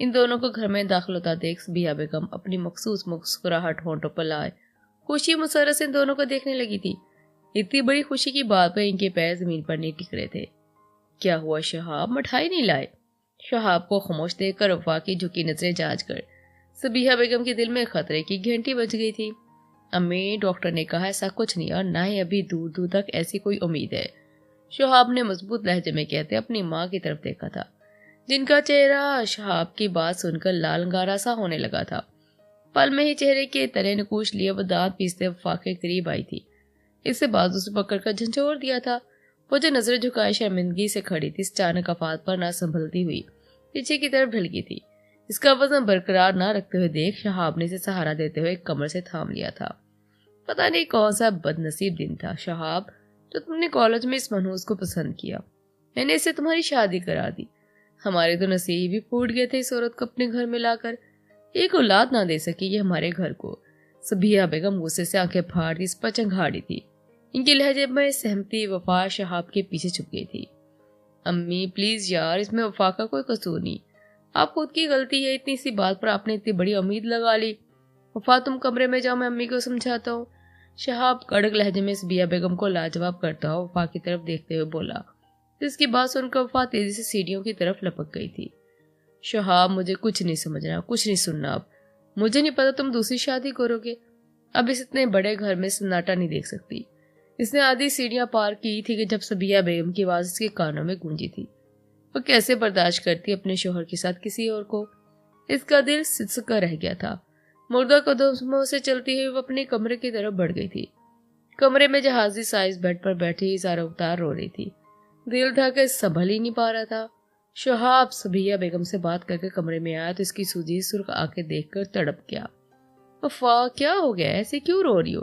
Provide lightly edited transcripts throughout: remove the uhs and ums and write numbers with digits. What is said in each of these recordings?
ان دونوں کو گھر میں داخل ہوتا دیکھ صبیحہ بیگم اپنی مخصوص مسکراہٹ ہونٹوں پر لائے خوشی مسرت سے ان دونوں کو دیکھنے لگی تھی۔ اتنی بڑی خوشی کی بات پر ان کے پیر زمین پر نہیں ٹک رہے تھے۔ کیا ہوا شہاب، مٹھائی نہیں لائے؟ شہاب کو خاموش دیکھ کر وفا کی جھکی نظریں جانچ کر صبیحہ بیگم کے دل میں خطرے کی گھنٹی بج گئی تھی۔ امی، ڈاکٹر نے کہا ایسا کچھ نہیں، اور نہ ہی ابھی دور دور تک ایسی کوئی امید ہے، شہاب نے مضبوط لہجے میں کہتے اپنی ماں کی طرف دیکھا تھا، جن کا چہرہ شہاب کی بات سن کر لال انگارا سا ہونے لگا تھا۔ پل میں ہی چہرے کے تلے نکوش لیے وہ دانت پیستے وفا کے قریب آئی تھی، اسے بازو سے پکڑ کر جھنجھوڑ دیا تھا۔ وہ جو نظریں جھکائے شرمندگی سے کھڑی تھی، اچانک افات پر نہ سنبھلتی ہوئی پیچھے کی طرف ڈھل گئی تھی۔ اس کا وزن برقرار نہ رکھتے ہوئے دیکھ شہاب نے اسے سہارا دیتے ہوئے کمر سے تھام لیا تھا۔ پتہ نہیں کون سا بد نصیب دن تھا شہاب، جو تم نے کالج میں اس منحوس کو پسند کیا، میں نے اسے تمہاری شادی کرا دی۔ ہمارے تو نصیب ہی پھوٹ گئے تھے اس عورت کو اپنے گھر میں لا کر، ایک اولاد نہ دے سکی یہ ہمارے گھر کو۔ صبیحہ بیگم غصے سے آنکھیں پھاڑتی اس پر چنگھاڑی تھی، ان کے لہجے میں سہمتی وفا شہاب کے پیچھے چھپ گئی تھی۔ امی پلیز یار، اس میں وفا کا کوئی قصور نہیں، آپ خود کی غلطی ہے، اتنی سی بات پر آپ نے اتنی بڑی امید لگا لی۔ وفا تم کمرے میں جاؤ، میں امی کو سمجھاتا ہوں۔ شہاب کڑک لہجے میں صبیحہ بیگم کو لاجواب کرتا ہوا وفا کی طرف دیکھتے ہوئے بولا۔ جس کی بات سن کر وفا تیزی سے سیڑھیوں کی طرف لپک گئی تھی۔ شہاب مجھے کچھ نہیں سمجھنا، کچھ نہیں سننا، اب مجھے نہیں پتا تم دوسری شادی کرو گے، اب اس اتنے بڑے گھر میں سناٹا نہیں دیکھ سکتی۔ اس نے آدھی سیڑھیاں پار کی تھی کہ جب صبیحہ بیگم کی آواز اس کے کانوں میں گونجی تھی۔ وہ کیسے برداشت کرتی اپنے شوہر کے ساتھ کسی اور کو؟ اس کا دل سسکا رہ گیا تھا۔ مردہ قدموں سے چلتی ہوئی وہ اپنے کمرے کی طرف بڑھ گئی تھی۔ کمرے میں جہازی سائز بیڈ پر بیٹھی زارا اختار رو رہی تھی، دل تھا کہ سنبھل ہی نہیں پا رہا تھا۔ شہاب صبیحہ بیگم سے بات کر کے کمرے میں آیا تو اس کی سوجی سرخ آنکھیں دیکھ کر تڑپ گیا۔ وفا کیا ہو گیا، ایسے کیوں رو رہی ہو؟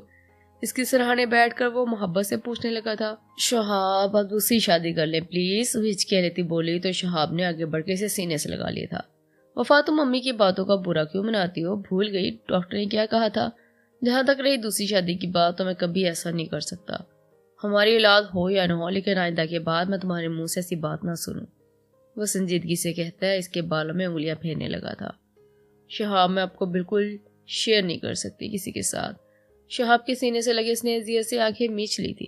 اس کی سرہانے بیٹھ کر وہ محبت سے پوچھنے لگا تھا۔ شہاب اب دوسری شادی کر لیں پلیز، وہ ہچکیاں لیتی بولی تو شہاب نے آگے بڑھ کے اسے سینے سے لگا لیا تھا۔ وفا تم امی کی باتوں کا برا کیوں مناتی ہو؟ بھول گئی ڈاکٹر نے کیا کہا تھا؟ جہاں تک رہی دوسری شادی کی بات تو میں کبھی ایسا نہیں کر سکتا، ہماری اولاد ہو یا نہ ہو، لیکن آئندہ کے بعد میں تمہارے منہ سے ایسی بات نہ سنوں، وہ سنجیدگی سے کہتا ہے۔ اس کے بالوں میں انگلیاں پھیرنے لگا تھا۔ شہاب میں آپ کو بالکل شیئر نہیں کر سکتی کسی کے ساتھ۔ شہاب کے سینے سے لگے اس نے اذیت سے آنکھیں میچ لی تھی،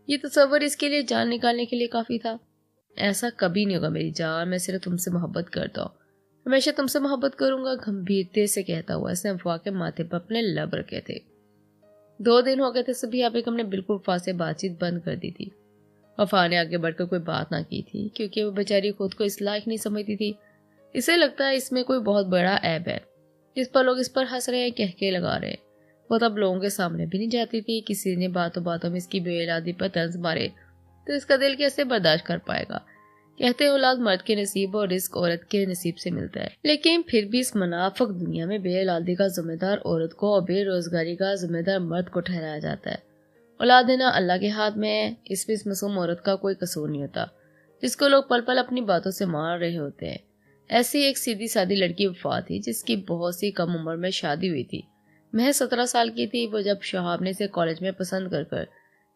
یہ تصور اس کے لیے جان نکالنے کے لیے کافی تھا۔ ایسا کبھی نہیں ہوگا میری جان، میں صرف تم سے محبت کرتا ہوں، ہمیشہ تم سے محبت کروں گا، گمبھیرتے سے کہتا ہوا اس نے وفا کے ماتھے پر اپنے لب رکھے تھے۔ 2 دن ہو گئے تھے صبیحہ بیگم نے بالکل وفا سے بات چیت بند کر دی تھی۔ وفا نے آگے بڑھ کر کوئی بات نہ کی تھی کیونکہ وہ بیچاری خود کو اس لائق نہیں سمجھتی تھی۔ اسے لگتا ہے اس میں کوئی بہت بڑا عیب ہے جس پر لوگ اس پر ہنس رہے ہیں، کہکے لگا رہے ہیں۔ وہ تب لوگوں کے سامنے بھی نہیں جاتی تھی، کسی نے باتوں باتوں میں اس کی بے اولادی پر طنز مارے تو اس کا دل کیسے برداشت کر پائے گا؟ کہتے ہیں اولاد مرد کے نصیب اور رزق عورت کے نصیب سے ملتا ہے، لیکن پھر بھی اس منافق دنیا میں بے اولادی کا ذمہ دار عورت کو اور بے روزگاری کا ذمہ دار مرد کو ٹھہرایا جاتا ہے۔ اولاد دینا اللہ کے ہاتھ میں ہے، اس میں اس معصوم عورت کا کوئی قصور نہیں ہوتا جس کو لوگ پل پل اپنی باتوں سے مار رہے ہوتے ہیں۔ ایسی ایک سیدھی سادی لڑکی وفا تھی جس کی بہت سی کم عمر میں شادی ہوئی تھی، محض 17 سال کی تھی وہ جب شہاب نے اسے کالج میں پسند کر کر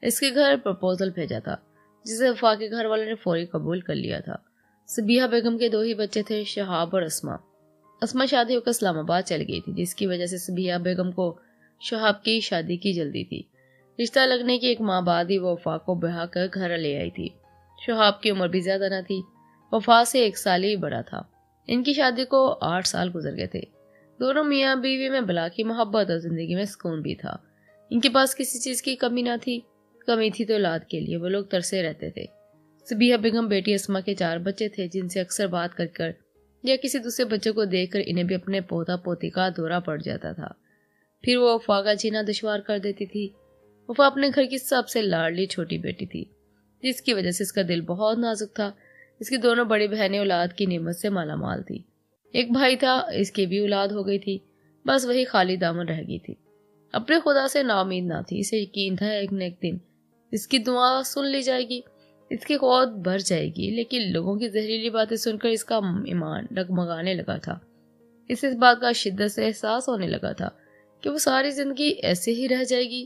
اس کے گھر پرپوزل بھیجا تھا، جسے وفا کے گھر والوں نے فوری قبول کر لیا تھا۔ صبیحہ بیگم کے 2 ہی بچے تھے، شہاب اور اسما۔ اسما شادی ہو کر اسلام آباد چلی گئی تھی، جس کی وجہ سے صبیحہ بیگم کو شہاب کی شادی کی جلدی تھی۔ رشتہ لگنے کے 1 ماہ بعد ہی وہ وفا کو بہا کر گھر لے آئی تھی۔ شہاب کی عمر بھی زیادہ نہ تھی، وفا سے 1 سال ہی بڑا تھا۔ ان کی شادی کو 8 سال گزر گئے تھے۔ دونوں میاں بیوی میں بلا کی محبت اور زندگی میں سکون بھی تھا۔ ان کے پاس کسی چیز کی کمی نہ تھی، کمی تھی تو اولاد کے لیے، وہ لوگ ترسے رہتے تھے۔ صبیحہ بیگم بیٹی اسما کے 4 بچے تھے جن سے اکثر بات کر کر یا کسی دوسرے بچے کو دیکھ کر انہیں بھی اپنے پوتا پوتی کا دورہ پڑ جاتا تھا۔ پھر وہ وفا کا جینا دشوار کر دیتی تھی۔ وفا اپنے گھر کی سب سے لاڈلی چھوٹی بیٹی تھی، جس کی وجہ سے اس کا دل بہت نازک تھا۔ اس کی دونوں بڑی بہنیں اولاد کی نعمت سے مالا مال تھی۔ ایک بھائی تھا، اس کی بھی اولاد ہو گئی تھی، بس وہی خالی دامن رہ گئی تھی۔ اپنے خدا سے نا امید نہ تھی، اسے یقین تھا ایک نہ ایک دن اس کی دعا سن لی جائے گی، اس کی قوت بڑھ جائے گی، لیکن لوگوں کی زہریلی باتیں سن کر اس کا ایمان ڈگمگانے لگا تھا۔ اسے اس بات کا شدت سے احساس ہونے لگا تھا کہ وہ ساری زندگی ایسے ہی رہ جائے گی۔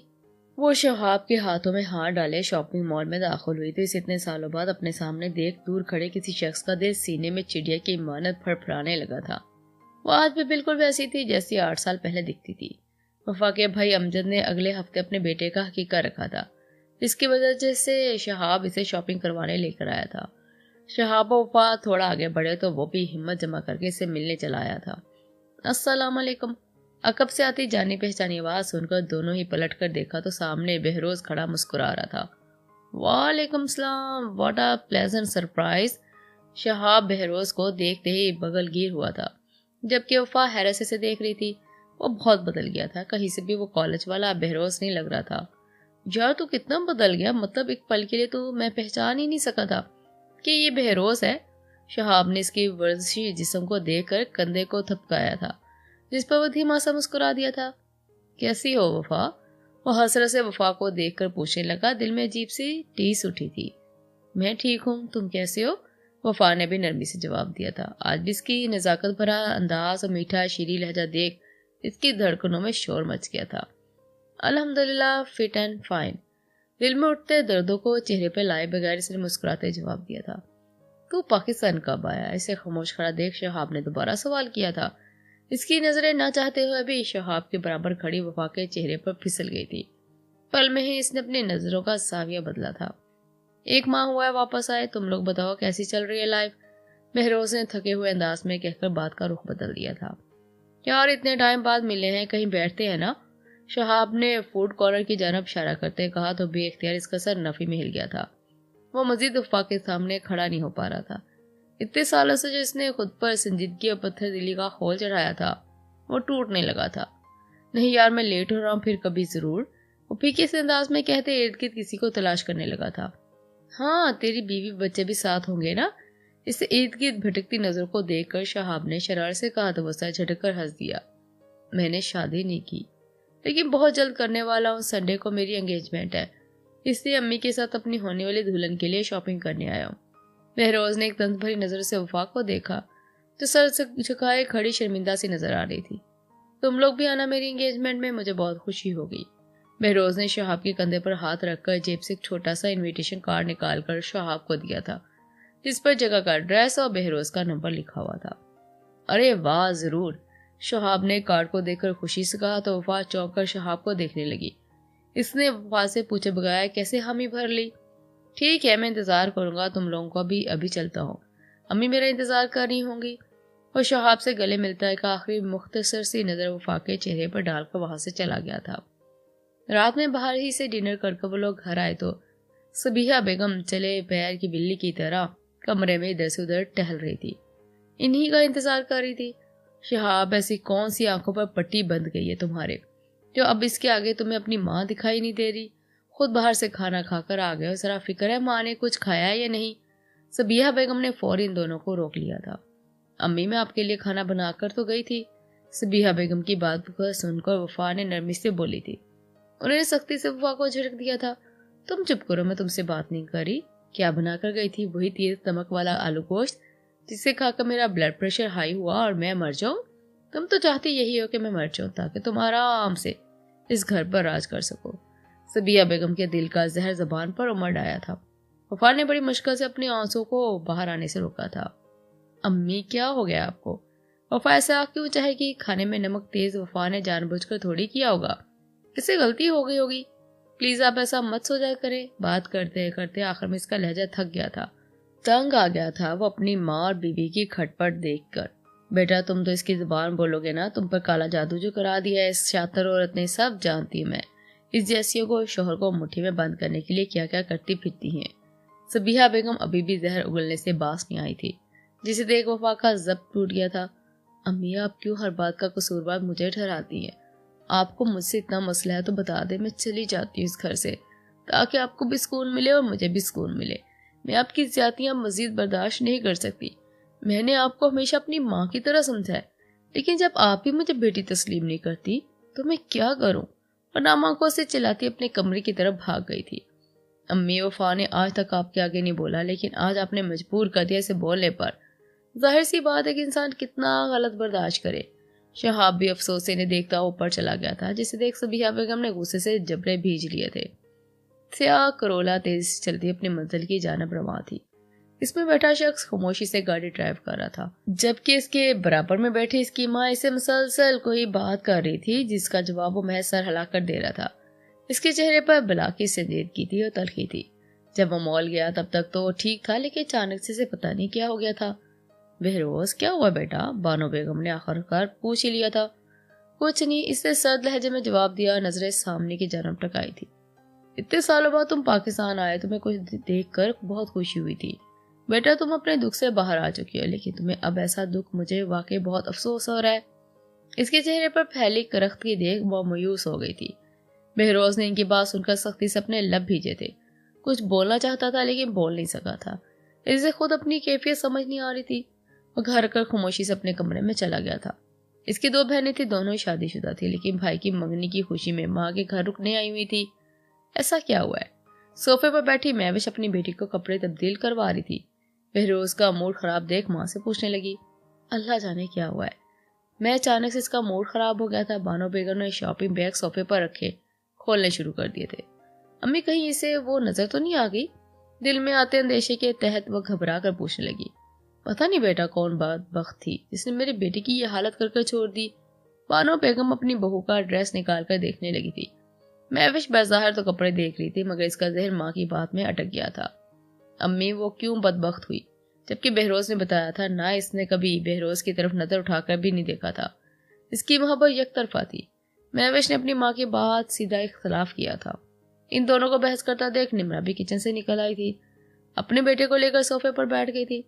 وہ شہاب کے ہاتھوں میں ہاتھ ڈالے شاپنگ مال میں داخل ہوئی تو اسے اتنے سالوں بعد اپنے سامنے دیکھ دور کھڑے کسی شخص کا دل سینے میں چڑیا کی مانند پھڑپھڑانے لگا تھا۔ وہ آج بھی بالکل ویسی تھی جیسی 8 سال پہلے دکھتی تھی۔ وفا کے بھائی امجد نے اگلے ہفتے اپنے بیٹے کا عقیقہ رکھا تھا، جس کی وجہ سے شہاب اسے شاپنگ کروانے لے کر آیا تھا۔ شہاب و وفا تھوڑا آگے بڑھے تو وہ بھی ہمت جمع کر کے اسے ملنے چلا آیا تھا۔ السلام علیکم۔ عقب سے آتی جانی پہچانی آواز سن کر دونوں ہی پلٹ کر دیکھا تو سامنے بہروز کھڑا مسکرا رہا تھا۔ وعلیکم السلام، واٹ اے پلیزنٹ سرپرائز۔ شہاب بہروز کو دیکھتے ہی بغل گیر ہوا تھا، جبکہ وفا حیرت سے دیکھ رہی تھی۔ وہ بہت بدل گیا تھا، کہیں سے بھی وہ کالج والا بہروز نہیں لگ رہا تھا۔ یار تو کتنا بدل گیا، مطلب ایک پل کے لیے تو میں پہچان ہی نہیں سکا تھا کہ یہ بہروز ہے۔ شہاب نے اس کی ورزشی جسم کو دیکھ کر کندھے کو تھپکایا تھا، جس پر وہ دھیما سا مسکرا دیا تھا۔ کیسی ہو وفا؟ وہ حسرت سے وفا کو دیکھ کر پوچھنے لگا، دل میں عجیب سی ٹیس اٹھی تھی۔ میں ٹھیک ہوں، تم کیسے ہو؟ وفا نے بھی نرمی سے جواب دیا تھا۔ آج بھی اس کی نزاکت بھرا انداز اور میٹھا شیریں لہجہ دیکھ اس کی دھڑکنوں میں شور مچ گیا تھا۔ الحمدللہ فٹ اینڈ فائن، دل میں اٹھتے دردوں کو چہرے پہ لائے بغیر اس نے مسکراتے جواب دیا تھا۔ تو پاکستان کب آیا؟ اسے خاموش کھڑا دیکھ شہاب نے دوبارہ سوال کیا تھا۔ اس کی نظریں نہ چاہتے ہوئے بھی شہاب کے برابر کھڑی وفا کے چہرے پر پھسل گئی تھی۔ پل میں ہی اس نے اپنی نظروں کا زاویہ بدلا تھا۔ 1 ماہ ہوا ہے واپس آئے، تم لوگ بتاؤ کیسی چل رہی ہے لائف؟ مہروز نے تھکے ہوئے انداز میں کہہ کر بات کا رخ بدل دیا تھا۔ یار اتنے ٹائم بعد ملے ہیں، کہیں بیٹھتے ہیں نا؟ شہاب نے فوڈ کارنر کی جانب اشارہ کرتے کہا تو بے اختیار اس کا سر نفی میں ہل گیا تھا۔ وہ مزید وفا کے سامنے کھڑا نہیں ہو پا رہا تھا۔ اتنے سالوں سے جو اس نے خود پر سنجیدگی اور پتھر دلی کا خول چڑھایا تھا وہ ٹوٹنے لگا تھا۔ نہیں یار میں لیٹ ہو رہا ہوں، پھر کبھی ضرور، وہ پھیکے سے انداز میں کہتے ارد گرد کسی کو تلاش کرنے لگا تھا۔ ہاں تیری بیوی بچے بھی ساتھ ہوں گے نا؟ اس ارد گرد بھٹکتی نظر کو دیکھ کر شہاب نے شرارت سے کہا تو وہ سر جھٹک کر ہنس دیا۔ میں نے شادی نہیں کی، لیکن بہت جلد کرنے والا ہوں۔ سنڈے کو میری انگیجمنٹ ہے، اس لیے امی کے ساتھ اپنی ہونے والی دلہن کے لیے شاپنگ کرنے آیا ہوں۔ بہروز نے ایک طنز بھری نظر سے وفا کو دیکھا جو سر جھکائے کھڑی شرمندہ سی نظر آ رہی تھی۔ تم لوگ بھی آنا میری انگیجمنٹ میں، مجھے بہت خوشی ہوگی۔ بہروز نے شہاب کے کندھے پر ہاتھ رکھ کر جیب سے ایک چھوٹا سا انویٹیشن کارڈ نکال کر شہاب کو دیا تھا، جس پر جگہ کا ایڈریس اور بہروز کا نمبر لکھا ہوا تھا۔ ارے واہ ضرور، شہاب نے کارڈ کو دیکھ کر خوشی سے کہا تو وفا چونک کر شہاب کو دیکھنے لگی۔ اس نے وفا سے پوچھے بغیر کیسے حامی بھر لی۔ ٹھیک ہے میں انتظار کروں گا تم لوگوں کو، ابھی چلتا ہوں، امی میرا انتظار کر رہی ہوں گی۔ اور شہاب سے گلے ملتا ایک آخری مختصر سی نظر وفا کے چہرے پر ڈال کر وہاں سے چلا گیا تھا۔ رات میں باہر ہی سے ڈنر کر کے وہ لوگ گھر آئے تو صبیحہ بیگم چلے پیر کی بلی کی طرح کمرے میں ادھر سے ادھر ٹہل رہی تھی، انہی کا انتظار کر رہی تھی۔ شہاب ایسی کون سی آنکھوں پر پٹی بند گئی ہے تمہارے جو اب اس کے آگے تمہیں اپنی ماں دکھائی نہیں دے رہی؟ خود باہر سے کھانا کھا کر آ گئے، ذرا فکر ہے ماں نے کچھ کھایا ہے یا نہیں؟ صبیحہ بیگم نے فوراً دونوں کو روک لیا تھا۔ امی میں آپ کے لیے کھانا بنا کر تو گئی تھی۔ صبیحہ بیگم کی بات کو سن کر وفا نے نرمی سے بولی تھی۔ انہوں نے سختی سے وفا کو جھڑک دیا تھا، تم چپ کرو، میں تم سے بات نہیں کر رہی۔ کیا بنا کر گئی تھی؟ وہی تیز نمک والا آلو گوشت جسے کھا کر میرا بلڈ پریشر ہائی ہوا اور میں مر جاؤں؟ تم تو چاہتی یہی ہو کہ میں مر جاؤں تاکہ تم آرام سے اس گھر پر راج کر سکو۔ صبیحہ بیگم کے دل کا زہر زبان پر امڑ آیا تھا۔ وفا نے بڑی مشکل سے اپنی آنسوں کو باہر آنے سے روکا تھا۔ امی کیا ہو گیا آپ کو؟ وفا ایسا کیوں چاہے کہ کھانے میں نمک تیز وفا نے جان بوجھ کر تھوڑی کیا ہوگا، اسے غلطی ہو گئی ہوگی، پلیز آپ ایسا مت سوچا کریں۔ بات کرتے کرتے آخر میں اس کا لہجہ تھک گیا تھا، تنگ آ گیا تھا وہ اپنی ماں اور بیوی کی کھٹ پٹ دیکھ کر۔ بیٹا تم تو اس کی زبان بولو گے نا، تم پر کالا جادو جو کرا دیا ہے اس شاطر عورت نے، سب جانتی میں اس جیسیوں کو شوہر کو مٹھی میں بند کرنے کے لیے کیا کیا کرتی پھرتی ہیں۔ صبیحہ بیگم ابھی بھی زہر اگلنے سے باز نہیں آئی تھی، جسے دیکھ وفا کا ضبط ٹوٹ گیا تھا۔ امی آپ کیوں ہر بات کا قصوروار مجھے ٹھہراتی ہیں؟ آپ کو مجھ سے اتنا مسئلہ ہے تو بتا دیں، میں چلی جاتی ہوں اس گھر سے تاکہ آپ کو بھی سکون ملے اور مجھے بھی سکون ملے۔ میں آپ کی زیادتیاں مزید برداشت نہیں کر سکتی۔ میں نے آپ کو ہمیشہ اپنی ماں کی طرح سمجھا ہے، لیکن جب آپ ہی مجھے بیٹی تسلیم نہیں کرتی تو میں کیا کروں؟ اور نام آنکھوں سے چلاتی اپنے کمرے کی طرف بھاگ گئی تھی۔ امی وفا نے آج تک آپ کے آگے نہیں بولا، لیکن آج آپ نے مجبور کر دیا اسے بولنے پر۔ ظاہر سی بات ہے کہ انسان کتنا غلط برداشت کرے۔ شہاب بھی افسوس سے انہیں دیکھتا اوپر چلا گیا تھا، جسے دیکھ صبیحہ بیگم نے غصے سے جبڑے بھیج لیے تھے۔ سیاہ کرولا تیزی سے چلتی اپنی منزل کی جانب رواں تھی۔ اس میں بیٹھا شخص خاموشی سے گاڑی ڈرائیو کر رہا تھا، جبکہ اس کے برابر میں بیٹھی اس کی ماں اسے مسلسل کوئی بات کر رہی تھی جس کا جواب وہ محض سر ہلا کر دے رہا تھا۔ اس کے چہرے پر بلا کی سنجیدگی تھی اور تلخی تھی۔ جب وہ مال گیا تب تک تو وہ ٹھیک تھا، لیکن اچانک سے پتہ نہیں کیا ہو گیا تھا۔ بہروز کیا ہوا بیٹا؟ بانو بیگم نے آخر کار پوچھ ہی لیا تھا۔ کچھ نہیں، اس نے سرد لہجے میں جواب دیا، نظریں سامنے کی جانب ٹکائی تھی۔ اتنے سالوں بعد تم پاکستان آئے، تمہیں کچھ دیکھ کر بہت خوشی ہوئی تھی بیٹا، تم اپنے دکھ سے باہر آ چکی ہو، لیکن تمہیں اب ایسا دکھ مجھے واقعی بہت افسوس ہو رہا ہے۔ اس کے چہرے پر پھیلی کرخت کی دیکھ وہ مایوس ہو گئی تھی۔ بہروز نے ان کی بات سن کر سختی سے اپنے لب بھیجے تھے، کچھ بولنا چاہتا تھا لیکن بول نہیں سکا تھا۔ اسے خود اپنی کیفیت سمجھ نہیں آ رہی تھی۔ وہ گھر کر خاموشی سے اپنے کمرے میں چلا گیا تھا۔ اس کی 2 بہنیں تھیں، دونوں شادی شدہ تھی، لیکن بھائی کی منگنی کی خوشی میں ماں کے گھر رکنے آئی ہوئی تھی۔ ایسا کیا ہوا ہے؟ صوفے پر بیٹھی مہوش اپنی بیٹی کو کپڑے تبدیل کروا رہی تھی۔ بہروز کا موڈ خراب دیکھ ماں سے پوچھنے لگی، اللہ جانے کیا ہوا ہے؟ میں اچانک سے اس کا موڈ خراب ہو گیا تھا۔ بانو بیگم نے شاپنگ بیگ صوفے پر رکھے کھولنے شروع کر دیے تھے۔ امی کہیں اسے وہ نظر تو نہیں آ گئی؟ دل میں آتے اندیشے کے تحت وہ گھبرا کر پوچھنے لگی۔ پتہ نہیں بیٹا کون بدبخت تھی جس نے میرے بیٹی کی یہ حالت کر چھوڑ دی۔ بانو بیگم اپنی بہو کا ڈریس نکال کر دیکھنے لگی تھی۔ مہوش بظاہر تو کپڑے دیکھ رہی تھی، مگر اس کا ذہن ماں کی بات میں اٹک گیا تھا۔ امی وہ کیوں بدبخت ہوئی؟ جبکہ بہروز نے بتایا تھا نہ اس نے کبھی بہروز کی طرف نظر اٹھا کر بھی نہیں دیکھا تھا۔ اس کی محبت یک طرفہ تھی۔ مہوش نے اپنی ماں کی بات سیدھا اختلاف کیا تھا۔ ان دونوں کو بحث کرتا دیکھ نمرا بھی کچن سے نکل آئی تھی، اپنے بیٹے کو لے کر صوفے پر بیٹھ گئی تھی۔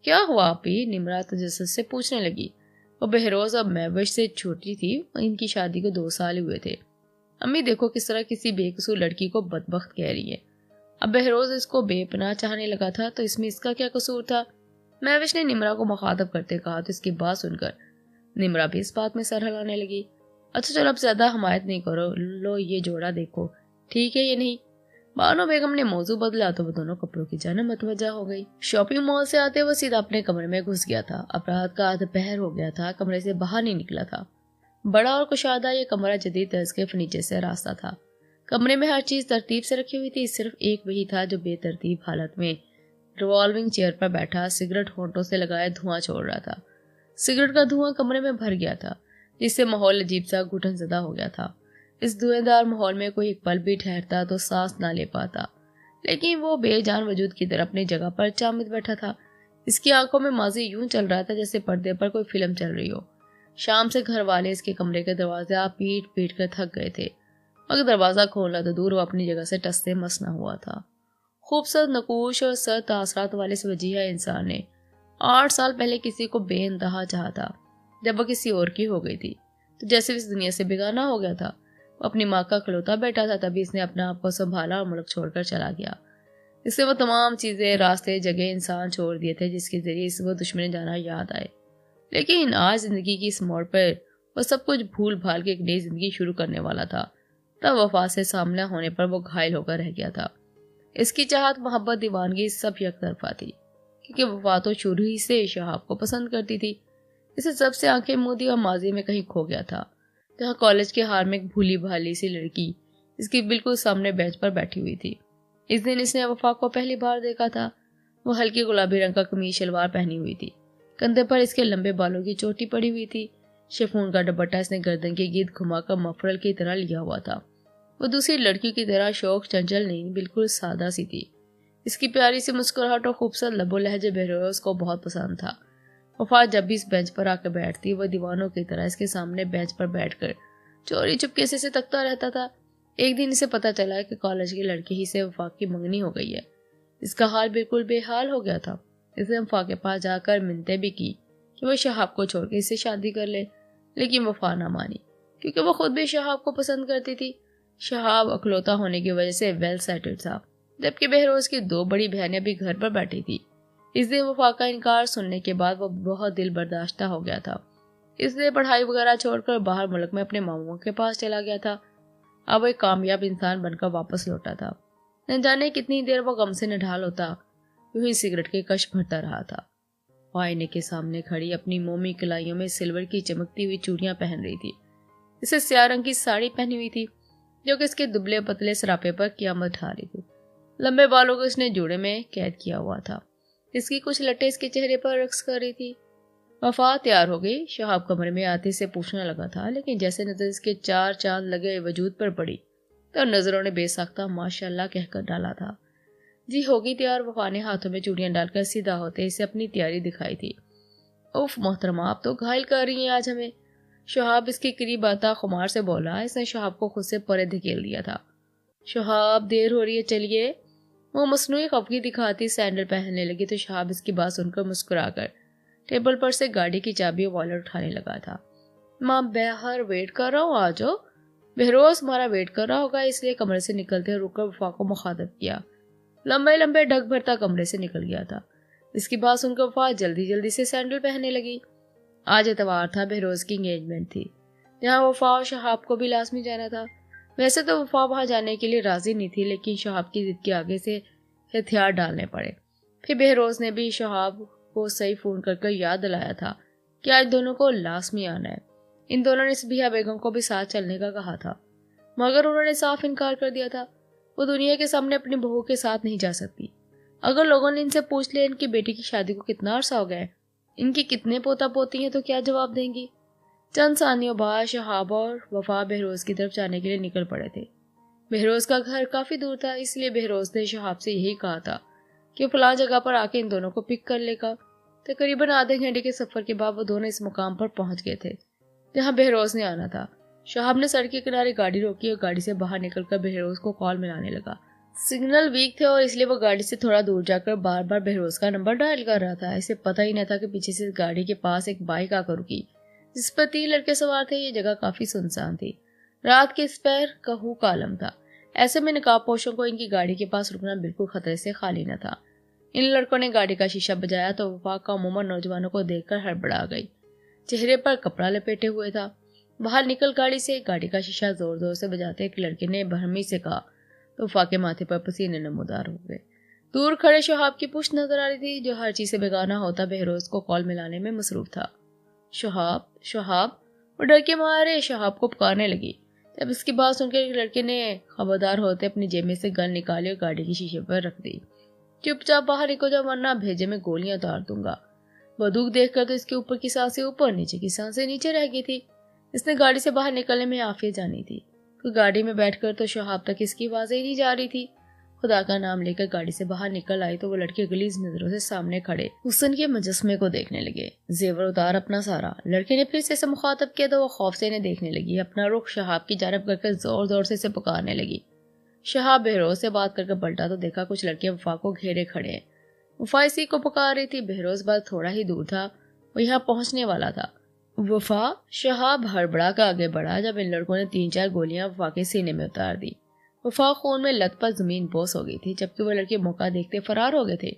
کیا ہوا آپی؟ نمرا تجسس سے پوچھنے لگی۔ وہ بہروز اب مہوش سے چھوٹی تھی، ان کی شادی کو 2 سال ہوئے تھے۔ امی دیکھو کس طرح کسی بے قصور لڑکی کو بدبخت کہہ رہی ہے۔ اب بہروز اس کو بے پناہ چاہنے لگا تھا تو اس میں اس کا کیا قصور تھا؟ مہوش نے نمرا کو مخاطب کرتے کہا تو اس کی بات سن کر نمرا بھی اس بات میں سر ہلانے لگی۔ اچھا چلو اب زیادہ حمایت نہیں کرو، لو یہ جوڑا دیکھو، ٹھیک ہے یہ نہیں؟ بانو بیگم نے موضوع بدلا تو وہ دونوں کپڑوں کی جانب متوجہ ہو گئی۔ شاپنگ مال سے آتے وہ سیدھا اپنے کمرے میں گھس گیا تھا۔ اب رات کا آدھ پہر ہو گیا تھا، کمرے سے باہر نہیں نکلا تھا۔ بڑا اور کشادہ یہ کمرہ جدید طرز کے فرنیچر سے راستہ تھا۔ کمرے میں ہر چیز ترتیب سے رکھی ہوئی تھی، صرف ایک وہی تھا جو بے ترتیب حالت میں ریوالونگ چیئر پر بیٹھا سگریٹ ہونٹوں سے لگائے دھواں چھوڑ رہا تھا۔ سگریٹ کا دھواں کمرے میں بھر گیا تھا، جس سے ماحول عجیب سا گھٹن زدہ ہو گیا تھا۔ اس دھویں دار ماحول میں کوئی ایک پل بھی ٹھہرتا تو سانس نہ لے پاتا، لیکن وہ بے جان وجود کی طرح اپنی جگہ پر چامد بیٹھا تھا۔ اس کی آنکھوں میں ماضی یوں چل رہا تھا جیسے پردے پر کوئی فلم چل رہی ہو۔ شام سے گھر والے اس کے کمرے کے دروازے پیٹ پیٹ کر تھک گئے تھے، مگر دروازہ کھولنا تو دور وہ اپنی جگہ سے ٹس سے مس نہ ہوا تھا۔ خوبصورت نقوش اور سر تاثرات والے سے وجیہہ انسان نے 8 سال پہلے کسی کو بے انتہا چاہا تھا۔ جب وہ کسی اور کی ہو گئی تھی تو جیسے اس دنیا سے بیگانہ ہو گیا تھا۔ وہ اپنی ماں کا کھلوتا بیٹا تھا، تبھی اس نے اپنا آپ کو سنبھالا اور ملک چھوڑ کر چلا گیا۔ اس سے وہ تمام چیزیں، راستے، جگہ، انسان چھوڑ دیے تھے جس کے ذریعے اس وہ دشمن جانا یاد آئے۔ لیکن آج زندگی کی اس موڑ پر وہ سب کچھ بھول بھال کے ایک نئی زندگی شروع کرنے والا تھا۔ تب وفا سے سامنا ہونے پر وہ گھائل ہو کر رہ گیا تھا۔ اس کی چاہت، محبت، دیوانگی سب یک طرفہ تھی، کیونکہ وفا تو شروع ہی سے شہاب کو پسند کرتی تھی۔ اسے سب سے آنکھیں مودی اور ماضی میں کہیں کھو گیا تھا، جہاں کالج کے ہار میں ایک بھولی بھالی سی لڑکی اس کی بالکل سامنے بینچ پر بیٹھی ہوئی تھی۔ اس دن اس نے وفا کو پہلی بار دیکھا تھا۔ وہ ہلکی گلابی رنگ کا قمیص شلوار پہنی ہوئی تھی، کندھے پر اس کے لمبے بالوں کی چوٹی پڑی ہوئی تھی۔ شیفون کا دوپٹہ اس نے گردن کے گرد گھما کر مفرل کی طرح لیا ہوا تھا۔ وہ دوسری لڑکیوں کی طرح شوق چنچل نہیں، بالکل سادہ سی تھی۔ اس کی پیاری سی مسکراہٹ اور خوبصورت لب و لہجے بہروز کو بہت پسند تھا۔ وفا جب بھی اس بینچ پر آ کر بیٹھتی، وہ دیوانوں کی طرح اس کے سامنے بینچ پر بیٹھ کر چوری چپکے سے تکتا رہتا تھا۔ ایک دن اسے پتا چلا کہ کالج کے لڑکے ہی سے وفا کی منگنی ہو گئی ہے۔ اس کا حال بالکل بے حال ہو گیا تھا۔ اس نے وفا کے پاس جا کر منتیں بھی کی کہ وہ شہاب کو چھوڑ کے اس سے شادی کر لے، لیکن وفا نہ مانی، کیونکہ وہ خود بھی شہاب کو پسند کرتی تھی۔ شہاب اکلوتا ہونے کی وجہ سے ویل سیٹلڈ تھا، جبکہ بہروز کی 2 بڑی بہنیں بھی گھر پر بیٹھی تھی۔ اس دن وفا کا انکار سننے کے بعد وہ بہت دل برداشتہ ہو گیا تھا۔ اس لیے پڑھائی وغیرہ چھوڑ کر باہر ملک میں اپنے ماموں کے پاس چلا گیا تھا۔ اب وہ ایک کامیاب انسان بن کر واپس لوٹا تھا۔ نہ جانے کتنی دیر وہ غم سے نڈھال ہوتا، یوں ہی سگریٹ کے کش بھرتا رہا تھا۔ وہ آئینے کے سامنے کھڑی اپنی مومی کلائیوں میں سلور کی چمکتی ہوئی چوڑیاں پہن رہی تھی۔ اسے سیاہ رنگ کی ساڑی پہنی ہوئی تھی جو کہ اس کے دبلے پتلے سراپے پر قیامت ڈھا رہی تھی۔ لمبے بالوں کو اس نے جوڑے میں قید کیا ہوا تھا۔ اس کی کچھ لٹیں اس کے چہرے پر رقص کر رہی تھی۔ وفا تیار ہو گئی، شہاب کمرے میں آتے سے پوچھنے لگا تھا، لیکن جیسے نظر اس کے چار چاند لگے وجود پر پڑی تو نظروں نے بے ساختہ ماشاء اللہ کہہ کر ڈالا تھا۔ جی ہوگی تیار، وفا نے ہاتھوں میں چوڑیاں ڈال کر سیدھا ہوتے اسے اپنی تیاری دکھائی تھی۔ اوف محترمہ، آپ تو گھائل کر رہی ہیں آج ہمیں، شہاب اس کے قریب آتا خمار سے بولا۔ اس نے شہاب کو خود سے پرے دھکیل دیا تھا۔ شہاب دیر ہو رہی ہے، چلیے۔ وہ مصنوعی خفگی دکھاتی سینڈل پہننے لگی تو شہاب اس کی بات سن کر مسکرا کر ٹیبل پر سے گاڑی کی چابی اور والٹ اٹھانے لگا تھا۔ ماں باہر ویٹ کر رہا ہوں، آ جاؤ۔ بہروز ہمارا ویٹ کر رہا ہوگا، اس لیے کمرے سے نکلتے رک کر وفا کو مخاطب کیا۔ لمبے لمبے ڈھک بھرتا کمرے سے نکل گیا تھا۔ اس کی بات سن کر وفا جلدی جلدی سے سینڈل پہننے لگی۔ آج اتوار تھا، بہروز کی انگیجمنٹ تھی جہاں وفا اور شہاب کو بھی لازمی جانا تھا۔ ویسے تو وفا وہاں جانے کے لیے راضی نہیں تھی، لیکن شہاب کی ضد کے آگے سے ہتھیار ڈالنے پڑے۔ پھر بہروز نے بھی شہاب کو صحیح فون کر یاد دلایا تھا کہ آج دونوں کو لازمی آنا ہے۔ ان دونوں نے سبیہ بیگم کو بھی ساتھ چلنے کا کہا تھا، مگر انہوں نے صاف انکار کر دیا تھا۔ وہ دنیا کے سامنے اپنی بہو کے ساتھ نہیں جا سکتی۔ اگر لوگوں نے ان سے پوچھ لیا ان کی بیٹی کی شادی کو کتنا عرصہ ہو گیا ہے، ان کی کتنے پوتا پوتی ہیں، تو کیا جواب دیں گی؟ چند ثانیوں بعد شہاب اور وفا بہروز کی طرف جانے کے لیے نکل پڑے تھے۔ بہروز کا گھر کافی دور تھا، اس لیے بہروز نے شہاب سے یہی کہا تھا کہ فلاں جگہ پر آ کے ان دونوں کو پک کر لے گا۔ تقریباً آدھے گھنٹے کے سفر کے بعد وہ دونوں اس مقام پر پہنچ گئے تھے جہاں بہروز نے آنا تھا۔ شہاب نے سڑک کے کنارے گاڑی روکی اور گاڑی سے باہر نکل کر بہروز کو کال ملانے لگا۔ سگنل ویک تھے اور اس لیے وہ گاڑی سے تھوڑا دور جا کر بار بار بہروز کا نمبر ڈائل کر رہا تھا۔ اسے پتہ ہی نہ تھا کہ پیچھے سے گاڑی کے پاس ایک بائک آ کر رکی جس پر 3 لڑکے سوار تھے۔ یہ جگہ کافی سنسان تھی، رات کے اسپیر کہو کالم تھا، ایسے میں نقاب پوشوں کو ان کی گاڑی کے پاس رکنا بالکل خطرے سے خالی نہ تھا۔ ان لڑکوں نے گاڑی کا شیشہ بجایا تو وفا کا عموماً نوجوانوں کو دیکھ کر ہڑبڑا گئی، چہرے پر کپڑا لپیٹے ہوئے تھا۔ باہر نکل گاڑی کا شیشہ زور زور سے بجاتے ایک لڑکے نے برہمی سے کہا تو وفا کے ماتھے پر پسینے نمودار ہو گئے۔ دور کھڑے شہاب کی پشت نظر آ رہی تھی جو ہر چیز سے بیگانہ ہوتا بہروز کو کال ملانے میں مصروف تھا۔ شہاب شہاب، وہ ڈر کے مارے شہاب کو پکارنے لگی۔ جب اس کی بات سن کے ایک لڑکے نے خبردار ہوتے اپنی جیب میں سے گن نکالی اور گاڑی کی شیشے پر رکھ دی۔ چپ چاپ باہر نکل جاؤ ورنہ بھیجے میں گولیاں اتار دوں گا۔ بندوق دیکھ کر تو اس کے اوپر کی سانسیں اوپر، نیچے کی سانسیں نیچے رہ گئی تھی۔ اس نے گاڑی سے باہر نکلنے میں عافیت جانی تھی، تو گاڑی میں بیٹھ کر تو شہاب تک اس کی آوازیں ہی نہیں جا رہی تھی۔ خدا کا نام لے کر گاڑی سے باہر نکل آئی تو وہ لڑکے غلیظ نظروں سے سامنے کھڑے حسن کے مجسمے کو دیکھنے لگے۔ زیور اتار اپنا سارا، لڑکے نے پھر سے اسے مخاطب کیا تو وہ خوف سے انہیں دیکھنے لگی۔ اپنا رخ شہاب کی جانب کر کے زور زور سے اسے پکارنے لگی۔ شہاب بہروز سے بات کر پلٹا تو دیکھا کچھ لڑکے وفا کو گھیرے کھڑے ہیں۔ وفا اسی کو پکار رہی تھی۔ بہروز بس تھوڑا ہی دور تھا، وہ یہاں پہنچنے والا تھا۔ وفا، شہاب ہڑبڑا کر آگے بڑھا جب ان لڑکوں نے 3-4 گولیاں وفا کے سینے میں اتار دی۔ وفا خون میں لت پت زمین بوس ہو گئی تھی، جبکہ وہ لڑکے موقع دیکھتے فرار ہو گئے تھے۔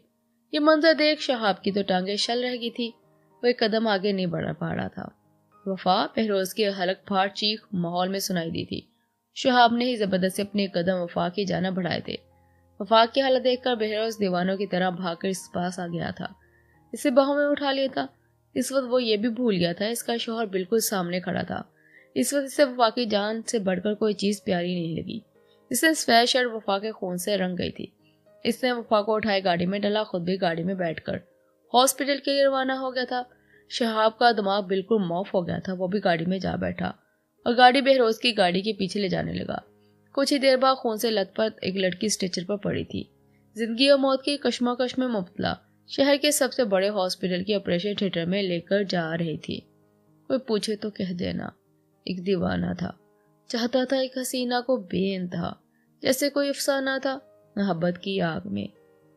یہ منظر دیکھ شہاب کی تو ٹانگیں شل رہ گئی تھی، وہ ایک قدم آگے نہیں بڑھ پا رہا تھا۔ وفا، بہروز کی حلق پھاڑ چیخ ماحول میں سنائی دی تھی۔ شہاب نے ہی زبردست اپنے قدم وفا کی جانب بڑھائے تھے۔ وفا کی حالت دیکھ کر بہروز دیوانوں کی طرح بھاگ کر اس پاس آ گیا تھا، اسے باہوں میں اٹھا لیا تھا۔ اس وقت وہ یہ بھی بھول گیا تھا اس کا شوہر بالکل سامنے کھڑا تھا۔ اس وقت اسے وفا کی جان سے بڑھ کر کوئی چیز پیاری نہیں لگی۔ اس نے سفید شرٹ وفا کے خون سے رنگ گئی تھی۔ اس نے وفا کو اٹھائے گاڑی میں ڈالا، خود بھی گاڑی میں بیٹھ کر ہاسپٹل کے لیے روانہ ہو گیا تھا۔ شہاب کا دماغ بالکل معاف ہو گیا تھا، وہ بھی گاڑی میں جا بیٹھا اور گاڑی بہروز کی گاڑی کے پیچھے لے جانے لگا۔ کچھ ہی دیر بعد خون سے لت پت ایک لڑکی اسٹریچر پر پڑی تھی، زندگی اور موت کی کشمکش میں مبتلا، شہر کے سب سے بڑے ہاسپٹل کے آپریشن تھیٹر میں لے کر جا رہی تھی۔ کوئی پوچھے تو کہہ دینا ایک دیوانہ تھا، چاہتا تھا ایک حسینہ کو بے انتہا، جیسے کوئی افسانہ تھا۔ محبت کی آگ میں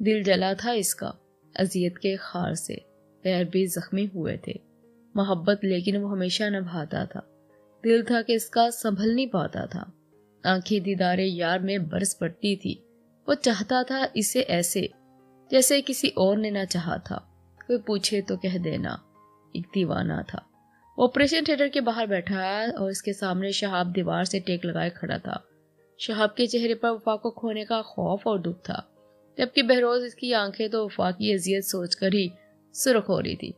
دل جلا تھا اس کا، اذیت کے خار سے پیر بھی زخمی ہوئے تھے۔ محبت لیکن وہ ہمیشہ نبھاتا تھا، دل تھا کہ اس کا سنبھل نہیں پاتا تھا۔ آنکھیں دیدار یار میں برس پڑتی تھی، وہ چاہتا تھا اسے ایسے جیسے کسی اور نے نہ چاہا تھا۔ کوئی پوچھے تو کہہ دینا ایک دیوانہ تھا۔ آپریشن تھیٹر کے باہر بیٹھا اور اس کے سامنے شہاب دیوار سے ٹیک لگائے کھڑا تھا۔ شہاب کے چہرے پر وفا کو کھونے کا خوف اور دکھ تھا، جبکہ بہروز اس کی آنکھیں تو وفا کی اذیت سوچ کر ہی سرخ ہو رہی تھی۔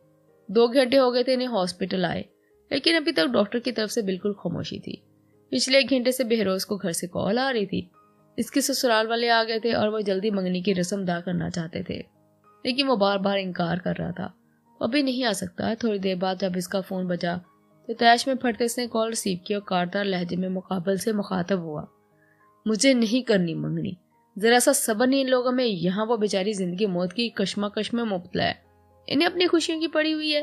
2 گھنٹے ہو گئے تھے انہیں ہاسپٹل آئے، لیکن ابھی تک ڈاکٹر کی طرف سے بالکل خاموشی تھی۔ پچھلے 1 گھنٹے سے بہروز کو گھر سے کال آ رہی تھی، اس کے سسرال والے آ گئے تھے اور وہ جلدی منگنی کی رسم ادا کرنا چاہتے تھے۔ لیکن وہ بار بار انکار کر رہا تھا۔ وہ ابھی نہیں آ سکتا۔ تھوڑی دیر بعد جب اس کا فون بجا تو تیش میں پھٹتے اس نے کال ریسیو کی اور کاردار لہجے میں مقابل سے مخاطب ہوا۔ مجھے نہیں کرنی منگنی، ذرا سا صبر نہیں ان لوگوں میں، یہاں وہ بیچاری زندگی موت کی کشمکش میں مبتلا ہے، انہیں اپنی خوشیوں کی پڑی ہوئی ہے،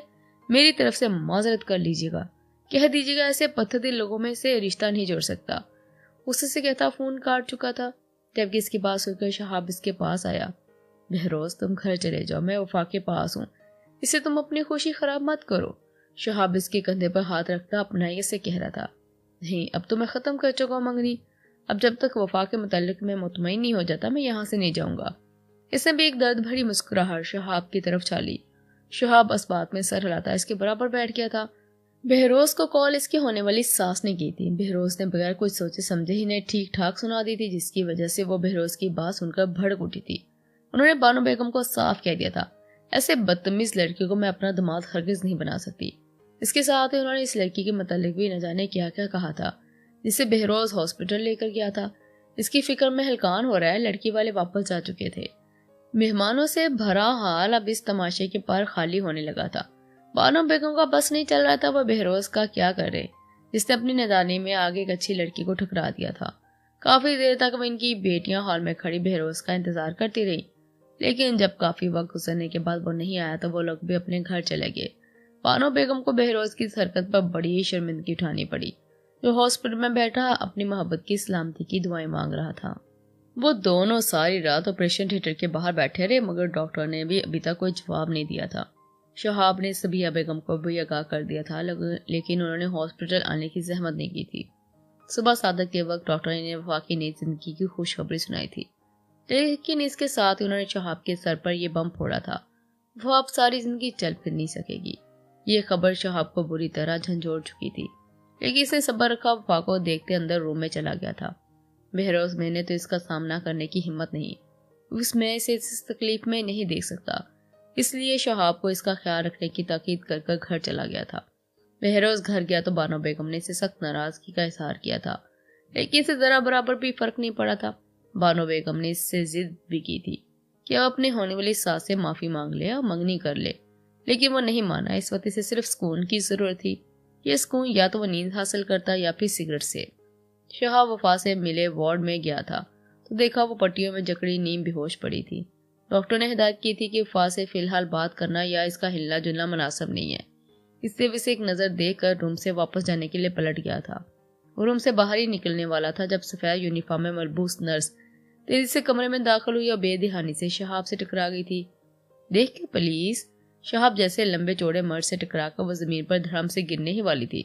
میری طرف سے معذرت کر لیجیے گا، کہہ دیجیے گا ایسے پتھر دل لوگوں میں سے رشتہ نہیں جوڑ سکتا۔ غصے سے کہتا فون کاٹ چکا تھا، جبکہ اس کی بات سن کر شہاب اس کے پاس آیا۔ بہروز تم گھر چلے جاؤ، میں وفا کے پاس ہوں، اسے تم اپنی خوشی خراب مت کرو۔ شہاب اس کے کندھے پر ہاتھ رکھتا اپنائیت سے کہہ رہا تھا، نہیں اب تو میں ختم کر چکا ہوں منگنی، اب جب تک وفا کے متعلق میں مطمئن نہیں ہو جاتا میں یہاں سے نہیں جاؤں گا۔ اس نے بھی ایک درد بھری مسکراہٹ شہاب کی طرف چالی۔ شہاب اس بات میں سر ہلاتا اس کے برابر بیٹھ گیا تھا۔ بہروز کو کال اس کی ہونے والی ساس نے کی تھی۔ بہروز نے بغیر کچھ سوچے سمجھے ہی نے ٹھیک ٹھاک سنا دی تھی، جس کی وجہ سے وہ بہروز کی بات سن کر بھڑک اٹھی تھی۔ انہوں نے بانو بیگم کو صاف کہہ دیا تھا، ایسے بدتمیز لڑکی کو میں اپنا داماد ہرگز نہیں بنا سکتی۔ اس کے ساتھ ہی انہوں نے اس لڑکی کے متعلق بھی نہ جانے کیا کیا کہا تھا، جسے بہروز ہاسپٹل لے کر گیا تھا۔ اس کی فکر میں ہلکان ہو رہا ہے، لڑکی والے واپس جا چکے تھے۔ مہمانوں سے بھرا حال اب اس تماشے کے پر خالی ہونے لگا تھا۔ بانو بیگم کا بس نہیں چل رہا تھا وہ بہروز کا کیا کرے، جس نے اپنی نادانی میں آگے ایک اچھی لڑکی کو ٹھکرا دیا تھا۔ کافی دیر تک وہ ان کی بیٹیاں ہال میں کھڑی بہروز کا انتظار کرتی رہی، لیکن جب کافی وقت گزرنے کے بعد وہ نہیں آیا تو وہ لوگ بھی اپنے گھر چلے گئے۔ بانو بیگم کو بہروز کی اس حرکت پر بڑی شرمندگی اٹھانی پڑی، جو ہاسپٹل میں بیٹھا اپنی محبت کی سلامتی کی دعائیں مانگ رہا تھا۔ وہ دونوں ساری رات آپریشن تھیٹر کے باہر بیٹھے رہے، مگر ڈاکٹر نے بھی ابھی تک کوئی جواب نہیں دیا تھا۔ شہاب نے صبیحہ بیگم کو بھی آگاہ کر دیا تھا، لیکن انہوں نے ہاسپٹل آنے کی زحمت نہیں کی تھی۔ صبح صادق کے وقت ڈاکٹر نے وفا کی نئی زندگی کی خوشخبری سنائی تھی، لیکن اس کے ساتھ انہوں نے شہاب کے سر پر یہ بم پھوڑا تھا، وہ اب ساری زندگی چل پھر نہیں سکے گی۔ یہ خبر شہاب کو بری طرح جھنجھوڑ چکی تھی، لیکن اس نے صبر رکھا، وفا کو دیکھتے اندر روم میں چلا گیا تھا۔ بہروز میں نے تو اس کا سامنا کرنے کی ہمت نہیں، اس میں اسے اس تکلیف میں نہیں دیکھ سکتا، اس لیے شہاب کو اس کا خیال رکھنے کی تاکید کر کر گھر چلا گیا تھا۔ بہروز گھر گیا تو بانو بیگم نے اسے سخت ناراضگی کا اظہار کیا تھا، لیکن اسے ذرا برابر بھی فرق نہیں پڑا تھا۔ بانو بیگم نے اس سے ضد بھی کی تھی کہ وہ اپنے ہونے والی ساس سے معافی مانگ لے اور منگنی کر لے، لیکن وہ نہیں مانا۔ اس وقت اسے صرف سکون کی ضرورت تھی، یہ سکون یا تو وہ نیند حاصل کرتا یا پھر سگریٹ سے۔ شہاب وفا سے ملے وارڈ میں گیا تھا تو دیکھا وہ پٹیوں میں جکڑی نیم بے ہوش پڑی تھی۔ ڈاکٹر نے ہدایت کی تھی کہ وفا سے فی الحال بات کرنا یا اس کا ہلنا جلنا مناسب نہیں ہے۔ اس سے اسے ایک نظر دیکھ کر روم سے واپس جانے کے لیے پلٹ گیا تھا۔ وہ روم سے باہر ہی نکلنے والا تھا جب سفید یونیفارم میں ملبوس نرس تیزی سے کمرے میں داخل ہوئی اور بے دہانی سے شہاب سے ٹکرا گئی تھی۔ دیکھ کے پلیز، شہاب جیسے لمبے چوڑے مرد سے ٹکرا کر وہ زمین پر دھڑام سے گرنے ہی والی تھی،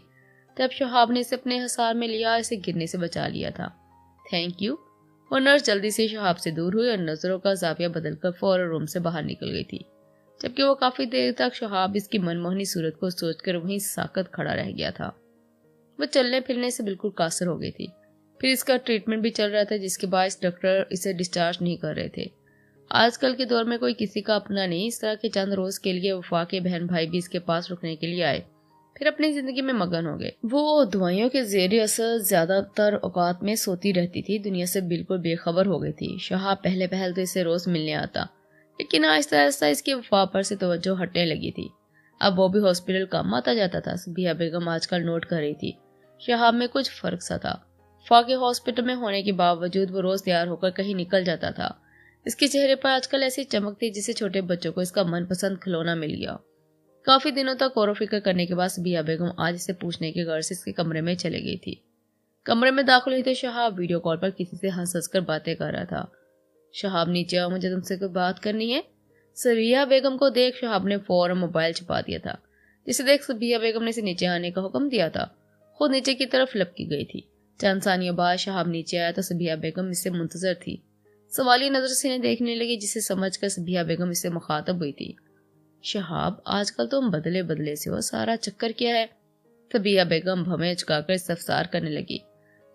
تب شہاب نے اسے اپنے حصار میں لیا اور اسے گرنے سے بچا لیا تھا۔ Thank you. وہ نرس جلدی سے شہاب سے دور ہوئی اور نظروں کا زاویہ بدل کر فوراً روم سے باہر نکل گئی تھی، جبکہ وہ کافی دیر تک شہاب اس کی منموہنی صورت کو سوچ کر وہیں ساکت کھڑا رہ گیا تھا۔ وہ چلنے پھرنے سے بالکل قاصر ہو گئی تھی، پھر اس کا ٹریٹمنٹ بھی چل رہا تھا جس کے باعث ڈاکٹر اسے ڈسچارج نہیں کر رہے تھے۔ آج کل کے دور میں کوئی کسی کا اپنا نہیں، اس طرح کے چند روز کے لیے وفا کے بہن بھائی بھی اس کے پاس رکنے کے لیے آئے، پھر اپنی زندگی میں مگن ہو گئے۔ وہ دوائیوں کے زیر اثر زیادہ تر اوقات میں سوتی رہتی تھی، دنیا سے بالکل بے خبر ہو گئی تھی۔ شہاب پہلے تو اسے روز ملنے آتا، لیکن آہستہ آہستہ اس کی وفا پر سے توجہ ہٹنے لگی تھی۔ اب وہ بھی ہاسپٹل کم آتا جاتا تھا۔ صبیحہ بیگم آج کل نوٹ کر رہی تھی، شہاب میں کچھ فرق سا تھا۔ وفا کے ہاسپٹل میں ہونے کے باوجود وہ روز تیار ہو کر کہیں نکل جاتا تھا۔ اس کے چہرے پر آج کل ایسی چمک تھی جسے چھوٹے بچوں کو اس کا من پسند کھلونا مل گیا۔ کافی دنوں تک غور و فکر کرنے کے بعد صبیحہ بیگم آج اسے پوچھنے کے غرض سے اس کے کمرے میں چلے گئی تھی۔ کمرے میں داخل ہوئی تو شہاب ویڈیو کال پر کسی سے ہنس کر باتیں کر رہا تھا۔ شہاب نیچے آؤ، مجھے تم سے کوئی بات کرنی ہے۔ صبیحہ بیگم کو دیکھ شہاب نے فوراً موبائل چھپا دیا تھا، جسے دیکھ صبیحہ بیگم نے اسے نیچے آنے کا حکم دیا تھا، خود نیچے کی طرف لپکی گئی تھی۔ چند ثانیوں بعد شہاب نیچے آیا تو صبیحہ بیگم اس سے منتظر تھی، سوالیہ نظر سے انہیں دیکھنے لگی، جسے سمجھ کر صبیحہ بیگم اس سے مخاطب ہوئی تھی۔ شہاب آج کل تم بدلے بدلے سے ہو، سارا چکر کیا ہے؟ صبیحہ بیگم بھویں چکا کر استفسار کرنے لگی،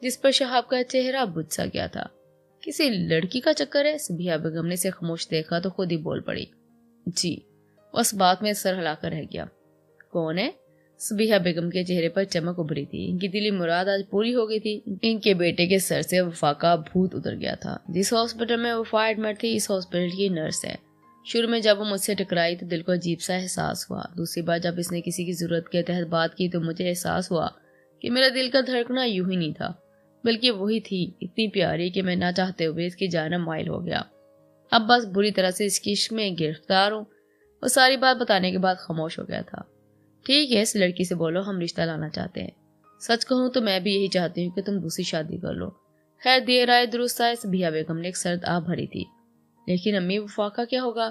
جس پر شہاب کا چہرہ بجھ سا گیا تھا۔ کسی لڑکی کا چکر ہے؟ صبیحہ بیگم نے اسے خاموش دیکھا تو خود ہی بول پڑی، جی۔ اس بات میں سر ہلا کر رہ گیا۔ کون ہے؟ صبیحہ بیگم کے چہرے پر چمک ابھری تھی، ان کی دلی مراد آج پوری ہو گئی تھی۔ ان کے بیٹے کے سر سے وفا کا بھوت اتر گیا تھا۔ جس ہاسپٹل میں وفا ایڈمٹ تھی اس ہاسپٹل کی نرس ہے۔ شروع میں جب وہ مجھ سے ٹکرائی تو دل کو عجیب سا احساس ہوا. دوسری بار جب اس نے کسی کی ضرورت کے تحت بات کی تو مجھے احساس ہوا کہ میرا دل کا دھڑکنا یوں ہی نہیں تھا بلکہ وہی تھی، اتنی پیاری کہ میں نہ چاہتے ہوئے اس کی جانب مائل ہو گیا. اب بس بری طرح سے اس کی عشق میں گرفتار ہوں. وہ ساری بات بتانے کے بعد خاموش ہو گیا تھا. ٹھیک ہے، اس لڑکی سے بولو ہم رشتہ لانا چاہتے ہیں. سچ کہوں تو میں بھی یہی چاہتی ہوں کہ تم دوسری شادی کر لو. خیر دیر آئے درست آئے. سبیہ بیگم نے ایک سرد آہ بھری تھی. لیکن امی وفا کا کیا ہوگا؟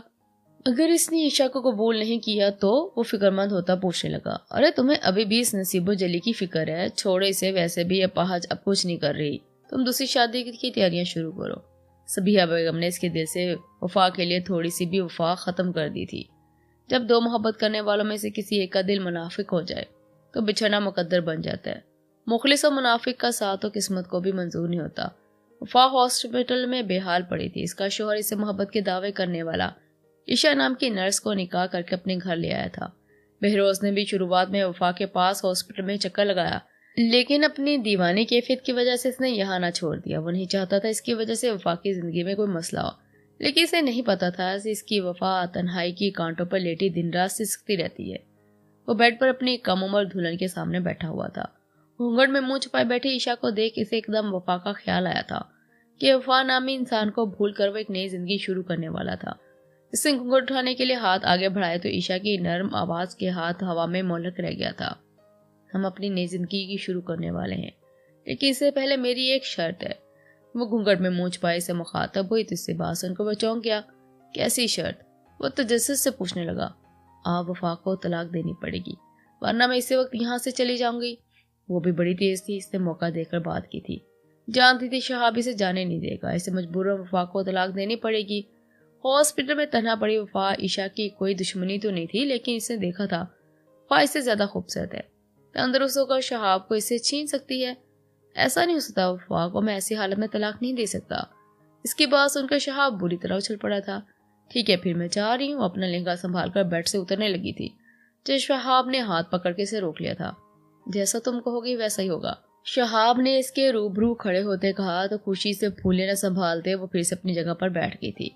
اگر اس نے عشا کو قبول نہیں کیا تو؟ وہ فکر مند ہوتا پوچھنے لگا. ارے تمہیں ابھی بھی اس نصیب و جلی کی فکر ہے، چھوڑے اسے، ویسے بھی اپاہج اب کچھ نہیں کر رہی، تم دوسری شادی کی تیاریاں شروع کرو. سبیہ بیگم نے اس کے دل سے وفا کے لیے تھوڑی سی بھی وفا ختم کر دی تھی. جب دو محبت کرنے والوں میں سے کسی ایک کا دل منافق ہو جائے تو بچھڑنا مقدر بن جاتا ہے. مخلص و منافق کا ساتھ تو قسمت کو بھی منظور نہیں ہوتا. وفا ہاسپٹل میں بے حال پڑی تھی. اس کا شوہر اسے محبت کے دعوے کرنے والا عشا نام کی نرس کو نکاح کر کے اپنے گھر لے آیا تھا. بہروز نے بھی شروعات میں وفا کے پاس ہاسپٹل میں چکر لگایا، لیکن اپنی دیوانی کیفیت کی وجہ سے اس نے یہاں نہ چھوڑ دیا. وہ نہیں چاہتا تھا اس کی وجہ سے وفا کی زندگی میں کوئی مسئلہ ہو، لیکن اسے نہیں پتا تھا کہ اس کی وفا تنہائی کی کانٹوں پر لیٹی دن رات سسکتی رہتی ہے. وہ بیڈ پر اپنی کم عمر دلہن کے سامنے بیٹھا ہوا تھا. گھونگھٹ میں منہ چھپائے بیٹھی عشا کو دیکھ اسے ایک دم وفا کا خیال آیا تھا کہ وفا نامی انسان کو بھول کر وہ ایک نئی زندگی شروع کرنے والا تھا. اس نے گھونگھٹ اٹھانے کے لیے ہاتھ آگے بڑھائے تو عشا کی نرم آواز کے ہاتھ ہوا میں معلق رہ گیا تھا. ہم اپنی نئی زندگی کی شروع کرنے والے ہیں، لیکن اس سے پہلے میری ایک شرط ہے. وہ گھونگھٹ میں منہ چھپائے سے مخاطب ہوئی تو اس سے بات سن کو وہ چونک گیا. کیسی شرط؟ وہ تجسس سے پوچھنے لگا. آپ وفا کو طلاق دینی پڑے گی ورنہ میں اسی وقت یہاں سے چلی جاؤں گی. وہ بھی بڑی تیز تھی، اس نے موقع دے کر بات کی تھی. جانتی تھی شہاب اسے جانے نہیں دے گا. اسے مجبوراً وفا کو طلاق دینی پڑے گی. ہاسپٹل میں تنہا پڑی وفا عشا کی کوئی دشمنی تو نہیں تھی، لیکن اس نے دیکھا تھا وفا اس سے زیادہ خوبصورت ہے. تندرست ہو کر شہاب کو اس سے چھین سکتی ہے. ایسا نہیں ہو سکتا. وفا کو میں ایسی حالت میں طلاق نہیں دے سکتا. اس کی بات سن کر شہاب بری طرح اچھل پڑا تھا. ٹھیک ہے پھر میں چاہ رہی ہوں. اپنا لہنگا سنبھال کر بیڈ سے اترنے لگی تھی جب شہاب نے ہاتھ پکڑ کے اسے روک لیا تھا. جیسا تم کہو گی ویسا ہی ہوگا. شہاب نے اس کے روبرو کھڑے ہوتے کہا تو خوشی سے پھولے نہ سنبھالتے وہ پھر سے اپنی جگہ پر بیٹھ گئی تھی.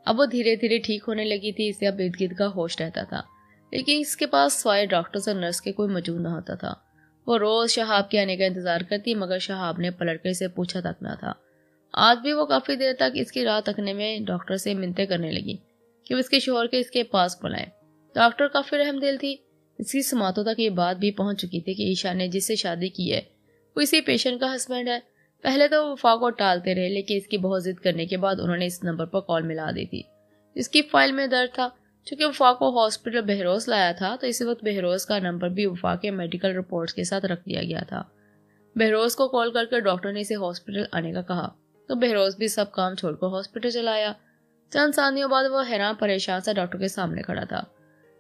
اب وہ دھیرے دھیرے ٹھیک ہونے لگی تھی. اسے اب ارد گرد کا ہوش رہتا تھا، لیکن اس کے پاس سوائے ڈاکٹر اور نرس کے کوئی موجود نہ ہوتا تھا. وہ روز شہاب کے آنے کا انتظار کرتی مگر شہاب نے پلٹ کر اسے پوچھا تک نہ تھا. آج بھی وہ کافی دیر تک اس کی راہ تکنے میں ڈاکٹر سے منتیں کرنے لگی کہ وہ اس کے شوہر کے اس کے پاس بلائیں. ڈاکٹر کافی رحم دل تھی. اس کی سماعتوں تک یہ بات بھی پہنچ چکی تھی کہ عشا نے جس سے شادی کی ہے وہ اسی پیشنٹ کا ہسبینڈ ہے. پہلے تو وہ وفا کو ٹالتے رہے، لیکن اس کی بہت ضد کرنے کے بعد انہوں نے اس نمبر پر کال ملا دی تھی. اس کی فائل میں درج تھا. چونکہ وفا کو ہاسپٹل بہروز لایا تھا تو اسی وقت بہروز کا نمبر بھی وفا کے میڈیکل رپورٹس کے ساتھ رکھ دیا گیا تھا. بہروز کو کال کر کے ڈاکٹر نے اسے ہاسپٹل آنے کا کہا تو بہروز بھی سب کام چھوڑ کر ہاسپٹل چلا آیا. چند ثانیوں بعد وہ حیران پریشان سا ڈاکٹر کے سامنے کھڑا تھا.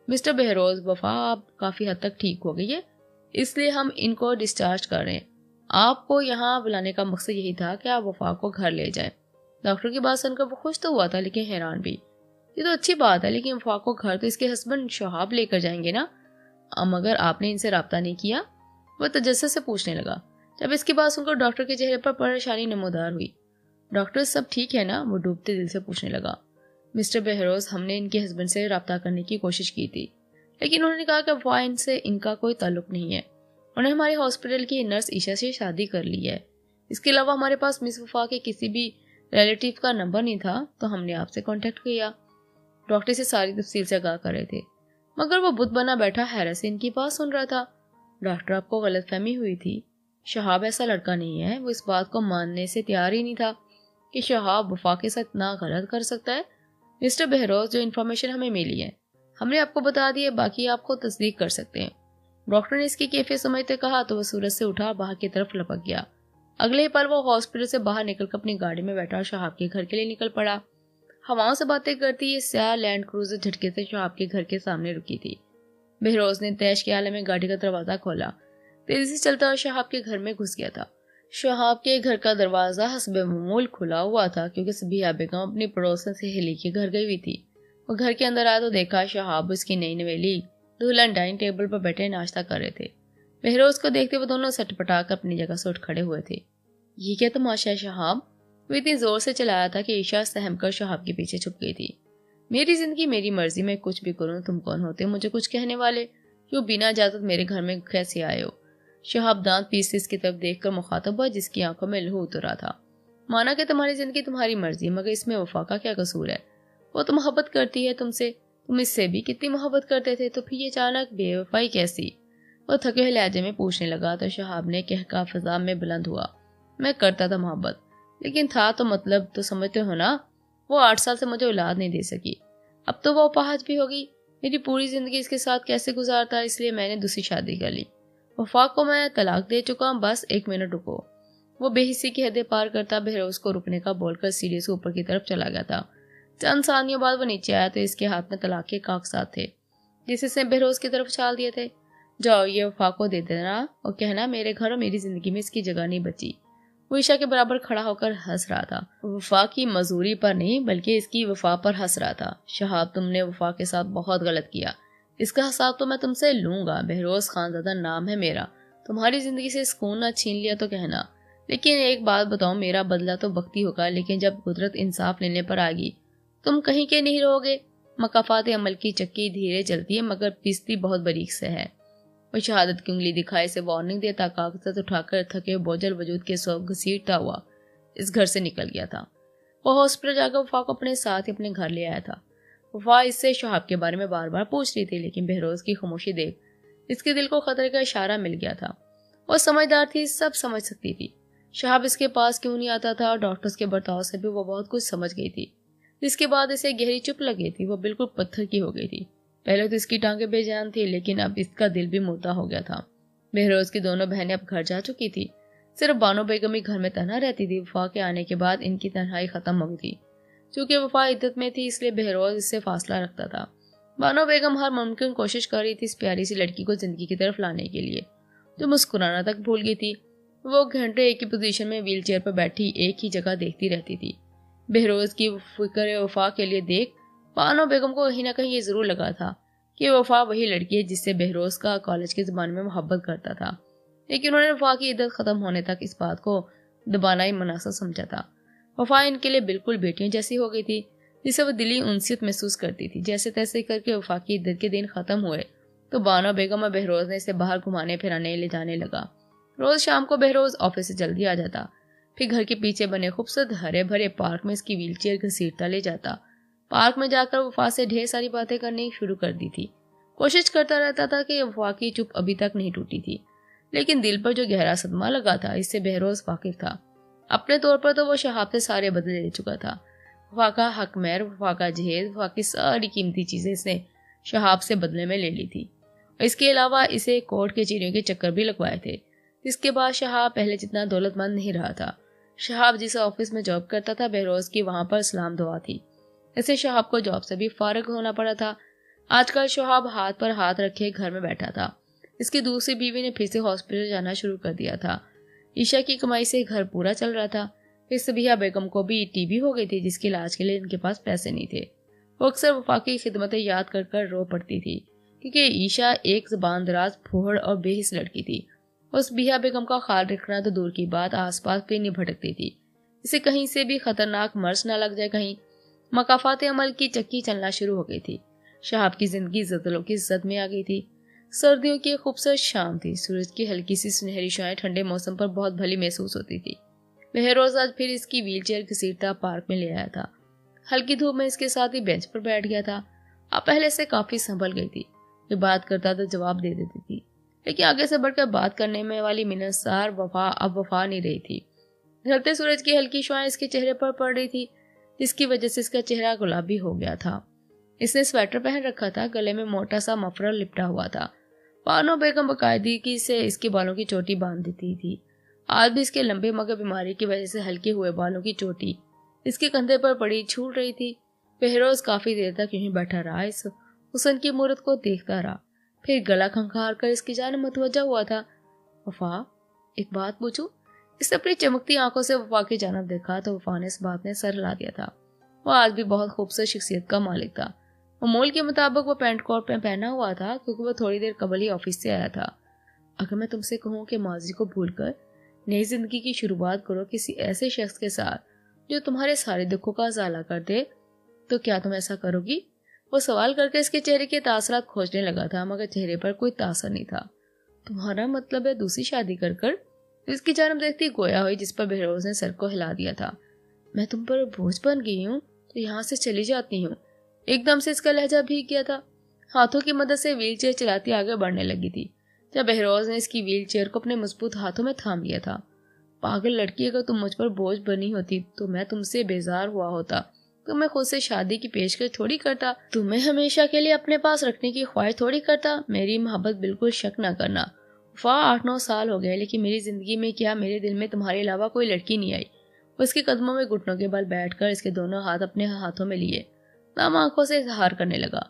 مسٹر بہروز، وفا آپ کافی حد تک ٹھیک ہو گئی ہے، اس لیے ہم ان کو ڈسچارج کر رہے ہیں. آپ کو یہاں بلانے کا مقصد یہی تھا کہ آپ وفا کو گھر لے جائیں. ڈاکٹر کی بات سن کر وہ خوش تو ہوا تھا لیکن حیران بھی. یہ تو اچھی بات ہے، لیکن وفا کو گھر تو اس کے ہسبینڈ شہاب لے کر جائیں گے نا، مگر آپ نے ان سے رابطہ نہیں کیا؟ وہ تجسس سے پوچھنے لگا. جب اس کی بات سن کر ڈاکٹر کے چہرے پر پریشانی نمودار ہوئی. ڈاکٹر سب ٹھیک ہے نا؟ وہ ڈوبتے دل سے پوچھنے لگا. مسٹر بہروز، ہم نے ان کے ہسبینڈ سے رابطہ کرنے کی کوشش کی تھی، لیکن انہوں نے کہا کہ وفا ان سے ان کا کوئی تعلق نہیں ہے. انہوں نے ہمارے ہاسپٹل کی نرس عشا سے شادی کر لی ہے. اس کے علاوہ ہمارے پاس مس وفا کے کسی بھی ریلیٹیو کا نمبر نہیں تھا تو ہم نے آپ سے کانٹیکٹ کیا. ڈاکٹر سے ساری تفصیل سے آگاہ کر رہے تھے مگر وہ بت بنا بیٹھا حیرت سے ان کی بات سن رہا تھا. ڈاکٹر آپ کو غلط فہمی ہوئی تھی. شہاب ایسا لڑکا نہیں ہے. وہ اس بات کو ماننے سے تیار ہی نہیں تھا کہ شہاب وفا کے ساتھ اتنا غلط کر سکتا ہے. مسٹر بہروز، جو انفارمیشن ہمیں ملی ہے ہم نے آپ کو بتا دی ہے، باقی آپ کو تصدیق کر سکتے ہیں. ڈاکٹر نے اس کی کیفیت سمجھتے کہا تو وہ سورج سے اٹھا باہر کی طرف لپک گیا. اگلے پل وہ ہاسپٹل سے باہر نکل کر اپنی گاڑی میں بیٹھا اور شہاب کے گھر کے لیے نکل پڑا. ہواؤں سے باتیں کرتی یہ سیاہ لینڈ کروزر جھٹکے سے شہاب کے گھر کے سامنے رکی تھی. بہروز نے تیش کے عالم میں گاڑی کا دروازہ کھولا. تیزی سے چلتا اور شہاب کے گھر میں گھس گیا تھا. شہاب کے گھر کا دروازہ حسب معمول کھلا ہوا تھا کیونکہ سبیہ بیگم اپنی پڑوسن سہیلی کے گھر گئی ہوئی تھی. وہ گھر کے اندر آیا تو دیکھا شہاب اس کی نئی نویلی دلہن ڈائننگ ٹیبل پر بیٹھے ناشتہ کر رہے تھے. بہروز کو دیکھتے وہ دونوں سٹ پٹا کر اپنی جگہ سے اٹھ کھڑے ہوئے تھے. یہ کیا تماشا ہے شہاب؟ وہ اتنی زور سے چلایا تھا کہ عشا سہم کر شہاب کے پیچھے چھپ گئی تھی. میری زندگی میری مرضی، میں کچھ بھی کروں، تم کون ہوتے مجھے کچھ کہنے والے؟ کیوں بنا اجازت میرے گھر میں کیسے آئے ہو؟ شہاب دانت پیستے اس کی طرف دیکھ کر مخاطب ہوا جس کی آنکھوں میں لہو اتر رہا تھا۔ مانا کہ تمہاری زندگی تمہاری مرضی، مگر اس میں وفا کا کیا قصور ہے؟ وہ تو محبت کرتی ہے تم سے، تم اس سے بھی کتنی محبت کرتے تھے، تو پھر یہ اچانک بے وفائی کیسی؟ وہ تھکے ہوئے لہجے میں پوچھنے لگا تو شہاب نے کہکا فضا میں بلند ہوا۔ میں کرتا تھا محبت، لیکن تھا تو مطلب تو سمجھتے ہو نا، وہ 8 سال سے مجھے اولاد نہیں دے سکی، اب تو وہ اپاہج بھی ہوگی، میری پوری زندگی اس کے ساتھ کیسے گزارتا، اس لیے میں نے دوسری شادی کر لی۔ وفا کو میں طلاق دے چکا ہوں، بس 1 منٹ رکو۔ وہ بے حسی کی حدیں پار کرتا بہروز کو رکنے کا بول کر سیڑھی سے اوپر کی طرف چلا گیا تھا۔ چند ثانیوں بعد وہ نیچے آیا تو اس کے ہاتھ میں طلاق کے کاغذات تھے جس اس نے بہروز کی طرف اچھال دیے تھے۔ جاؤ یہ وفا کو دے دینا اور کہنا میرے گھر اور میری زندگی میں اس کی جگہ نہیں بچی۔ وہ عشاء کے برابر کھڑا ہو کر ہنس رہا تھا، وفا کی مزوری پر نہیں بلکہ اس کی وفا پر ہنس رہا تھا۔ شہاب تم نے وفا کے ساتھ بہت غلط کیا، اس کا حساب تو میں تم سے لوں گا۔ بہروز خانزادہ نام ہے میرا، تمہاری زندگی سے سکون نہ چھین لیا تو کہنا، لیکن ایک بات بتاؤں، میرا بدلہ تو وقتی ہوگا، لیکن جب قدرت انصاف لینے پر آ گئی تم کہیں کے نہیں رہو گے۔ مکافات عمل کی چکی دھیرے چلتی ہے مگر پیستی بہت باریک سے ہے۔ وہ شہادت کی انگلی دکھائے سے وارننگ دیتا کاغذات اٹھا کر تھکے بوجھل وجود کے سو گھسیٹتا ہوا اس گھر سے نکل گیا تھا۔ وہ ہاسپٹل جا کر وفا کو اپنے ساتھ ہی اپنے گھر لے آیا تھا۔ وفا اس سے شہاب کے بارے میں بار بار پوچھ رہی تھی، لیکن بہروز کی خاموشی دیکھ اس کے دل کو خطرے کا اشارہ مل گیا تھا۔ وہ سمجھدار تھی، سب سمجھ سکتی تھی۔ شہاب اس کے پاس کیوں نہیں آتا تھا اور ڈاکٹرز کے برتاؤ سے بھی وہ بہت کچھ سمجھ گئی تھی، جس کے بعد اسے گہری چپ لگی تھی۔ وہ بالکل پتھر کی ہو گئی تھی۔ پہلے تو اس کی ٹانگیں بے جان تھی، لیکن اب اس کا دل بھی مردہ ہو گیا تھا۔ بہروز کی دونوں بہنیں اب گھر جا چکی تھی، صرف بانو بیگم ہی گھر میں تنہا رہتی تھی۔ وفا کے آنے کے بعد ان کی تنہائی ختم ہو گئی تھی۔ چونکہ وفا عدت میں تھی اس لیے بہروز اس سے فاصلہ رکھتا تھا۔ بانو بیگم ہر ممکن کوشش کر رہی تھی اس پیاری سی لڑکی کو زندگی کی طرف لانے کے لیے، جو مسکرانا تک بھول گئی تھی۔ وہ گھنٹے ایک ہی پوزیشن میں ویل چیئر پر بیٹھی ایک ہی جگہ دیکھتی رہتی تھی۔ بہروز کی فکر وفا کے لیے دیکھ بانو بیگم کو کہیں نہ کہیں یہ ضرور لگا تھا کہ وفا وہی لڑکی ہے جس سے بہروز کا کالج کے زمانے میں محبت کرتا تھا، لیکن انہوں نے وفا کی عدت ختم ہونے تک اس بات کو دبانا ہی مناسب سمجھا تھا۔ وفا ان کے لیے بالکل بیٹیاں جیسی ہو گئی تھی، جسے وہ دلی انسیت محسوس کرتی تھی۔ جیسے تیسے کر کے وفا کی عدت کے دن ختم ہوئے تو بانو بیگم اور بہروز نے اسے باہر گھمانے پھرانے لے جانے لگا۔ روز شام کو بہروز آفس سے جلدی آ جاتا، پھر گھر کے پیچھے بنے خوبصورت ہرے بھرے پارک میں اس کی ویل چیئر گھسیٹتا لے جاتا۔ پارک میں جا کر وفا سے ڈھیر ساری باتیں کرنی شروع کر دی تھی۔ کوشش کرتا رہتا تھا کہ وفا کی چپ ابھی تک نہیں ٹوٹی تھی، لیکن دل پر جو گہرا صدمہ لگا تھا اس سے بہروز واقف تھا۔ اپنے طور پر تو وہ شہاب سے سارے بدلے لے چکا تھا۔ وفا کا حق مہر، وفا کا جہیز، وفا کی ساری قیمتی چیزیں اس نے شہاب سے بدلے میں لے لی تھی، اور اس کے علاوہ اسے کورٹ کچہریوں کے چکر بھی لگوائے تھے، جس کے بعد شہاب پہلے جتنا دولت مند نہیں رہا تھا۔ شہاب جس آفس میں جاب کرتا تھا بہروز کی وہاں پر سلام دعا تھی، اسے شہاب کو جاب سے بھی فارغ ہونا پڑا تھا۔ آج کل شہاب ہاتھ پر ہاتھ رکھے گھر میں بیٹھا تھا۔ اس کی دوسری بیوی نے پھر سے ہاسپٹل جانا شروع کر دیا تھا۔ عشاء کی کمائی سے گھر پورا چل رہا تھا۔ پھر سبیہ بیگم کو بھی ٹی بی ہو گئی تھی جس کے علاج کے لیے ان کے پاس پیسے نہیں تھے۔ وہ اکثر وفا کی خدمتیں یاد کر کر رو پڑتی تھی، کیونکہ عشاء ایک زبان دراز پھوڑ اور بے حس لڑکی تھی۔ اس سبیہ بیگم کا خیال رکھنا تو دور کی بات، آس پاس بھی نہیں بھٹکتی تھی، اسے کہیں سے بھی خطرناک مرض نہ لگ جائے کہیں۔ مکافات عمل کی چکی چلنا شروع ہو گئی تھی۔ شہاب کی زندگی زلزلوں کی زد میں آ گئی تھی۔ سردیوں کی خوبصورت شام تھی، سورج کی ہلکی سی سنہری شعاعیں ٹھنڈے موسم پر بہت بھلی محسوس ہوتی تھی۔ بہروز آج پھر اس کی ویل چیئر گھسیٹتا پارک میں لے آیا تھا۔ ہلکی دھوپ میں اس کے ساتھ ہی بینچ پر بیٹھ گیا تھا۔ اب پہلے سے کافی سنبھل گئی تھی، جو بات کرتا تو جواب دے دیتی تھی، لیکن آگے سے بڑھ کر بات کرنے میں والی منحصار وفا اب وفا نہیں رہی تھی۔ ڈھلتے سورج کی ہلکی شعاعیں اس کے چہرے پر پڑ رہی تھی، جس کی وجہ سے اس کا چہرہ گلابی ہو گیا تھا۔ اس نے سویٹر پہن رکھا تھا، گلے میں موٹا سا مفرل لپٹا ہوا تھا۔ بانو بیگم باقاعدگی سے اس کے بالوں کی چوٹی باندھ دیتی تھی۔ آج بھی اس کے لمبے مگر بیماری کی وجہ سے ہلکے ہوئے بالوں کی چوٹی اس کے کندھے پر پڑی چھوٹ رہی تھی۔ بہروز کافی دیر تک یوں ہی بیٹھا رہا، اس حسن کی مورت کو دیکھتا رہا، پھر گلا کھنکھار کر اس کی جانب متوجہ ہوا تھا۔ وفا، ایک بات پوچھوں؟ اس نے اپنی چمکتی آنکھوں سے وفا کی جانب دیکھا تو وفا نے اس بات میں سر ہلا دیا تھا۔ وہ آج بھی بہت خوبصورت شخصیت کا مالک تھا۔ معمول کے مطابق وہ پینٹ کوٹ میں پہنا ہوا تھا، کیونکہ وہ تھوڑی دیر قبل ہی آفس سے آیا تھا۔ اگر میں تم سے کہوں کہ ماضی کو بھول کر نئی زندگی کی شروعات کرو کسی ایسے شخص کے ساتھ جو تمہارے سارے دکھوں کا ازالہ کر دے، تو کیا تم ایسا کرو گی؟ وہ سوال کر کے اس کے چہرے کے تاثرات کھوجنے لگا تھا، مگر چہرے پر کوئی تاثر نہیں تھا۔ تمہارا مطلب ہے دوسری شادی کر کر؟ اس کی جانب دیکھتی گویا ہوئی، جس پر بہروز نے سر کو ہلا دیا تھا۔ میں تم پر بوجھ بن گئی ہوں تو یہاں سے چلی جاتی ہوں۔ ایک دم سے اس کا لہجہ بھیگ گیا تھا۔ ہاتھوں کی مدد سے ویل چیئر چلاتی آگے بڑھنے لگی تھی جب بہروز نے اس کی ویل چیئر کو اپنے مضبوط ہاتھوں میں تھام لیا تھا۔ پاگل لڑکی، اگر تم مجھ پر بوجھ بنی ہوتی تو میں تم سے بیزار ہوا ہوتا، تو میں خود سے شادی کی پیشکش تھوڑی کرتا، تمہیں ہمیشہ کے لیے اپنے پاس رکھنے کی خواہش تھوڑی کرتا۔ میری محبت بالکل شک نہ کرنا، 8-9 سال ہو گئے، لیکن میری زندگی میں کیا میرے دل میں تمہارے علاوہ کوئی لڑکی نہیں آئی۔ وہ اس کے قدموں میں گھٹنوں کے بل بیٹھ کر اس کے دونوں ہاتھ اپنے ہاتھوں میں لیے نام آنکھوں سے اظہار کرنے لگا۔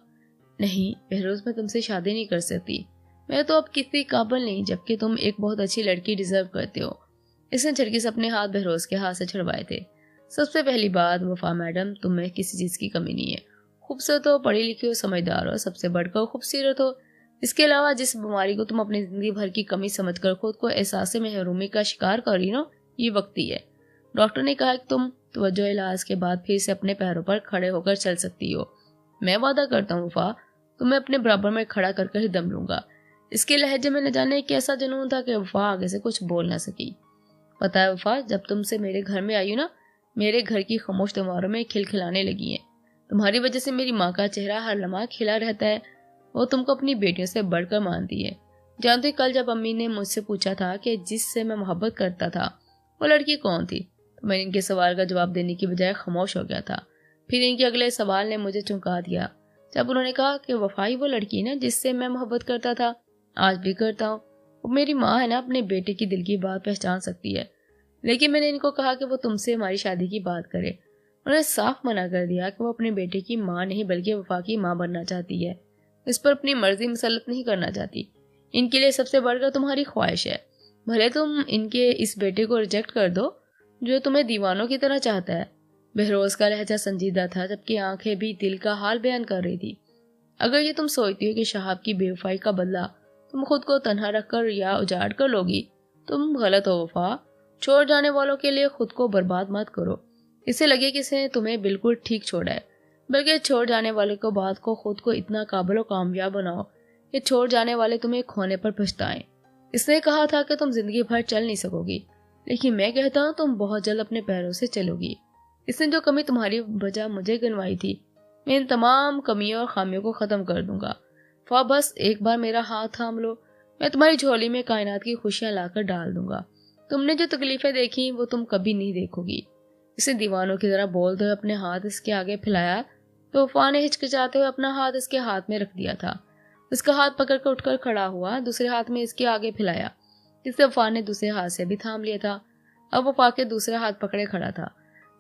نہیں بہروز، میں تم سے شادی نہیں کر سکتی، میں تو اب کسی قابل نہیں، جبکہ تم ایک بہت اچھی لڑکی ڈیزرو کرتے ہو۔ اس نے جھٹکے سے اپنے ہاتھ بہروز کے ہاتھ سے چھڑوائے تھے۔ سب سے پہلی بات وفا میڈم، تم میں کسی چیز کی کمی نہیں ہے، خوبصورت ہو، پڑھی لکھی ہو، سمجھدار ہو، سب سے بڑھ کر خوبصورت ہو۔ اس کے علاوہ جس بیماری کو تم اپنی زندگی بھر کی کمی سمجھ کر خود کو احساس محرومی کا شکار کر رہی ہو، یہ وقتی ہے۔ ڈاکٹر نے کہا کہ تم توجہ علاج کے بعد پھر سے اپنے پیروں پر کھڑے ہو کر چل سکتی ہو۔ میں وعدہ کرتا ہوں وفا، تمہیں اپنے برابر میں کھڑا کر کر ہی دم لوں گا۔ اس کے لہجے میں نہ جانے ایک ایسا جنون تھا کہ وفا آگے سے کچھ بول نہ سکی۔ پتہ ہے وفا، جب تم سے میرے گھر میں آئی ہو نا، میرے گھر کی خاموش دیواروں میں کھلکھلانے لگی ہیں۔ تمہاری وجہ سے میری ماں کا چہرہ ہر لمحہ کھلا رہتا ہے، وہ تم کو اپنی بیٹیوں سے بڑھ کر مانتی ہے۔ جانتے کل جب امی نے مجھ سے پوچھا تھا کہ جس سے میں محبت کرتا تھا وہ لڑکی کون تھی، تو میں نے ان کے سوال کا جواب دینے کی بجائے خاموش ہو گیا تھا۔ پھر ان کے اگلے سوال نے مجھے چونکا دیا جب انہوں نے کہا کہ وفائی وہ لڑکی نا جس سے میں محبت کرتا تھا، آج بھی کرتا ہوں۔ وہ میری ماں ہے نا، اپنے بیٹے کی دل کی بات پہچان سکتی ہے۔ لیکن میں نے ان کو کہا کہ وہ تم سے ہماری شادی کی بات کرے۔ انہوں نے صاف منع کر دیا کہ وہ اپنے بیٹے کی ماں نہیں بلکہ وفا کی ماں بننا چاہتی ہے، اس پر اپنی مرضی مسلط نہیں کرنا چاہتی۔ ان کے لیے سب سے بڑھ کر تمہاری خواہش ہے، بھلے تم ان کے اس بیٹے کو ریجیکٹ کر دو جو تمہیں دیوانوں کی طرح چاہتا ہے۔ بہروز کا لہجہ سنجیدہ تھا جبکہ آنکھیں بھی دل کا حال بیان کر رہی تھی۔ اگر یہ تم سوچتی ہو کہ شہاب کی بے وفائی کا بدلہ تم خود کو تنہا رکھ کر یا اجاڑ کر لوگی، تم غلط ہو وفا۔ چھوڑ جانے والوں کے لیے خود کو برباد مت کرو، اسے لگے کہ اس نے تمہیں بالکل ٹھیک چھوڑا ہے، بلکہ چھوڑ جانے والے کو بات کو خود کو اتنا قابل و کامیاب بناؤ کہ چھوڑ جانے والے تمہیں کھونے پر پچھتائیں۔ اس نے کہا تھا کہ تم زندگی بھر چل نہیں سکو گی، لیکن میں کہتا ہوں تم بہت جلد اپنے پیروں سے چلو گی۔ اس نے جو کمی تمہاری وجہ مجھے گنوائی تھی، میں ان تمام کمیوں اور خامیوں کو ختم کر دوں گا۔ بس ایک بار میرا ہاتھ تھام لو، میں تمہاری جھولی میں کائنات کی خوشیاں لا کر ڈال دوں گا۔ تم نے جو تکلیفیں دیکھی وہ تم کبھی نہیں دیکھو گی۔ اسے دیوانوں کی طرح بولتے ہوئے اپنے ہاتھ اس کے آگے پھیلایا تو وفا نے ہچکچاتے ہوئے اپنا ہاتھ اس کے ہاتھ میں رکھ دیا تھا۔ اس کا ہاتھ پکڑ کر اٹھ کر کھڑا ہوا، دوسرے ہاتھ میں اس کے آگے پھیلایا، جسے وفا نے دوسرے ہاتھ سے بھی تھام لیا تھا۔ اب وفا کے دوسرے ہاتھ پکڑے کھڑا تھا،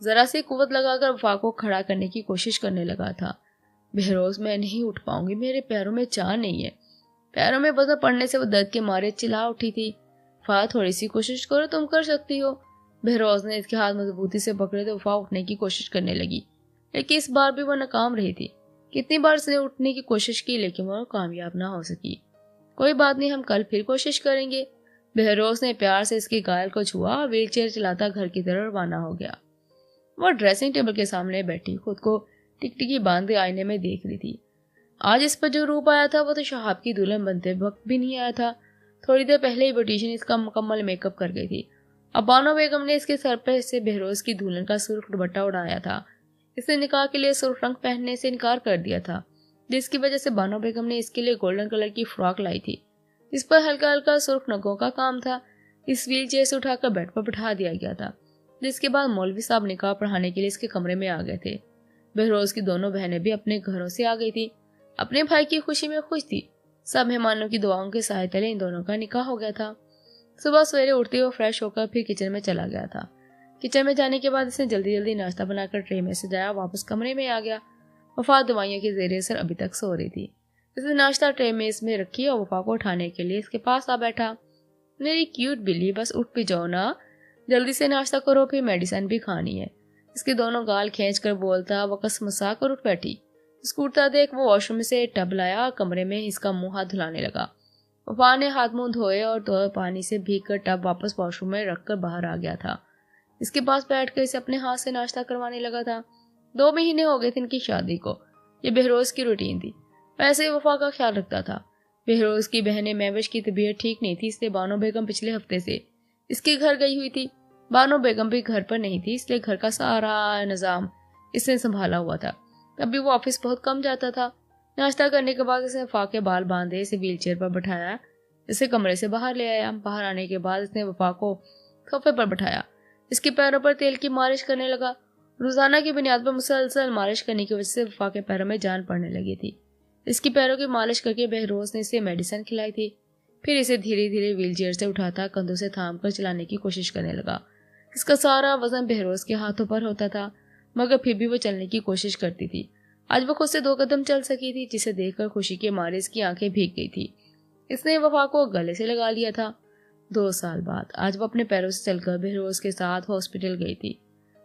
ذرا سی قوت لگا کر وفا کو کھڑا کرنے کی کوشش کرنے لگا تھا۔ بہروز، میں نہیں اٹھ پاؤں گی، میرے پیروں میں جان نہیں ہے۔ پیروں میں وزن پڑنے سے وہ درد کے مارے چلا اٹھی تھی۔ وفا، تھوڑی سی کوشش کرو، تم کر سکتی ہو۔ بہروز نے اس کے ہاتھ مضبوطی سے پکڑے تو وفا اٹھنے کی کوشش کرنے لگی، لیکن اس بار بھی وہ ناکام رہی تھی۔ کتنی بار اس نے اٹھنے کی کوشش کی لیکن وہ کامیاب نہ ہو سکی۔ کوئی بات نہیں، ہم کل پھر کوشش کریں گے۔ بہروز نے پیار سے اس کی گائل کو چھوا اور ویل چیئر چلاتا گھر کی طرف روانہ ہو گیا۔ وہ ڈریسنگ ٹیبل کے سامنے بیٹھی خود کو ٹکٹکی باندھے آئینے میں دیکھ رہی تھی۔ آج اس پر جو روپ آیا تھا وہ تو شہاب کی دلہن بنتے وقت بھی نہیں آیا تھا۔ تھوڑی دیر پہلے ہی بیوٹیشین اس کا مکمل میک اپ کر گئی تھی۔ اب بانو بیگم نے اس کے سر پر سے بہروز کی دلہن کا سرخ دوپٹہ اڑایا تھا۔ اس نے نکاح کے لیے سرخ رنگ پہننے سے انکار کر دیا تھا، جس کی وجہ سے بانو بیگم نے اس کے لیے گولڈن کلر کی فراک لائی تھی، جس پر ہلکا ہلکا سرخ نگوں کا کام تھا۔ اس ویل چیئر سے اٹھا کر بیڈ پر بٹھا دیا گیا تھا، جس کے بعد مولوی صاحب نکاح پڑھانے کے لیے اس کے کمرے میں آ گئے تھے۔ بہروز کی دونوں بہنیں بھی اپنے گھروں سے آ گئی تھی، اپنے بھائی کی خوشی میں خوش تھی۔ سب مہمانوں کی دعاؤں کے سائے تلے ان دونوں کا نکاح ہو گیا تھا۔ صبح سویرے اٹھتے ہوئے فریش ہو کر پھر کچن میں چلا گیا تھا۔ کچن میں جانے کے بعد اس نے جلدی جلدی ناشتہ بنا کر ٹرے میں سجایا، واپس کمرے میں آ گیا۔ وفا دوائیوں کے زیر اثر ابھی تک سو رہی تھی۔ اس نے ناشتہ ٹرے میں اس میں رکھی اور وفا کو اٹھانے کے لیے اس کے پاس آ بیٹھا۔ میری کیوٹ بلی، بس اٹھ بھی جاؤ نا، جلدی سے ناشتہ کرو، پھر میڈیسن بھی کھانی ہے۔ اس کے دونوں گال کھینچ کر بولتا وہ کسمسا کر اٹھ بیٹھی۔ اس کو اٹھتا دیکھ وہ واش روم سے ٹب لایا اور کمرے میں اس کا منہ ہاتھ دھلانے لگا۔ وفا نے ہاتھ منہ دھوئے اور پانی سے بھیگ کر ٹب واپس واش روم میں رکھ کر باہر آ گیا تھا۔ اس کے پاس بیٹھ کر اسے اپنے ہاتھ سے ناشتہ کروانے لگا تھا۔ 2 مہینے ہو گئے تھے ان کی شادی کو۔ یہ بہروز کی روٹین تھی۔ ویسے ہی وفا کا خیال رکھتا تھا۔ بہروز کی بہن مہوش کی طبیعت ٹھیک نہیں تھی، اس لیے بانو بیگم پچھلے ہفتے سے اس کے گھر گئی ہوئی تھی۔ بانو بیگم بھی گھر پر نہیں تھی، اس لیے گھر کا سارا نظام اس نے سنبھالا ہوا تھا۔ ابھی وہ آفس بہت کم جاتا تھا۔ ناشتہ کرنے کے بعد اس نے وفا کے بال باندھے، اسے ویل چیئر پر بٹھایا، اسے کمرے سے باہر لے آیا۔ باہر آنے کے بعد اس نے وفا کو صوفے پر بٹھایا، اس کے پیروں پر تیل کی مالش کرنے لگا۔ روزانہ کی بنیاد پر مسلسل مالش کرنے کی وجہ سے وفا کے پیروں میں جان پڑنے لگی تھی۔ اس کی پیروں کی مالش کر کے بہروز نے اسے میڈیسن کھلائی تھی، پھر اسے دھیرے دھیرے ویل چیئر سے اٹھاتا کندھوں سے تھام کر چلانے کی کوشش کرنے لگا۔ اس کا سارا وزن بہروز کے ہاتھوں پر ہوتا تھا، مگر پھر بھی وہ چلنے کی کوشش کرتی تھی۔ آج وہ خود سے 2 قدم چل سکی تھی، جسے دیکھ کر خوشی کے مارے اس کی آنکھیں بھیگ گئی تھی۔ اس نے وفا کو گلے سے لگا لیا تھا۔ 2 سال بعد آج وہ اپنے پیروں سے چل کر بہروز کے ساتھ ہاسپٹل گئی تھی۔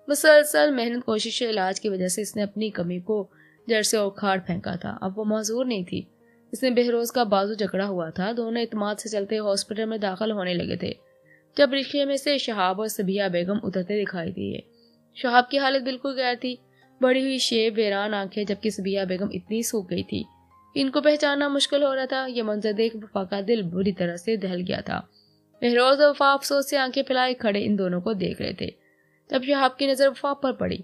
مسلسل محنت کوشش علاج کی وجہ سے اس نے اپنی کمی کو جڑ سے اکھاڑ پھینکا تھا۔ اب وہ معذور نہیں تھی۔ اس نے بہروز کا بازو جکڑا ہوا تھا۔ دونوں اعتماد سے چلتے ہاسپٹل میں داخل ہونے لگے تھے جب رکشے میں سے شہاب اور صبیحہ بیگم اترتے دکھائی دیے۔ شہاب کی حالت بالکل غیر تھی، بڑی ہوئی شیب ویران آنکھیں، جبکہ صبیحہ بیگم اتنی سوکھ گئی تھی ان کو پہچاننا مشکل ہو رہا تھا۔ یہ منظر دیکھ وفا کا دل بری طرح سے دہل گیا تھا۔ بہروز اور وفا افسوس سے آنکھیں پھیلائے کھڑے ان دونوں کو دیکھ رہے تھے۔ جب شہاب کی نظر وفا پر پڑی،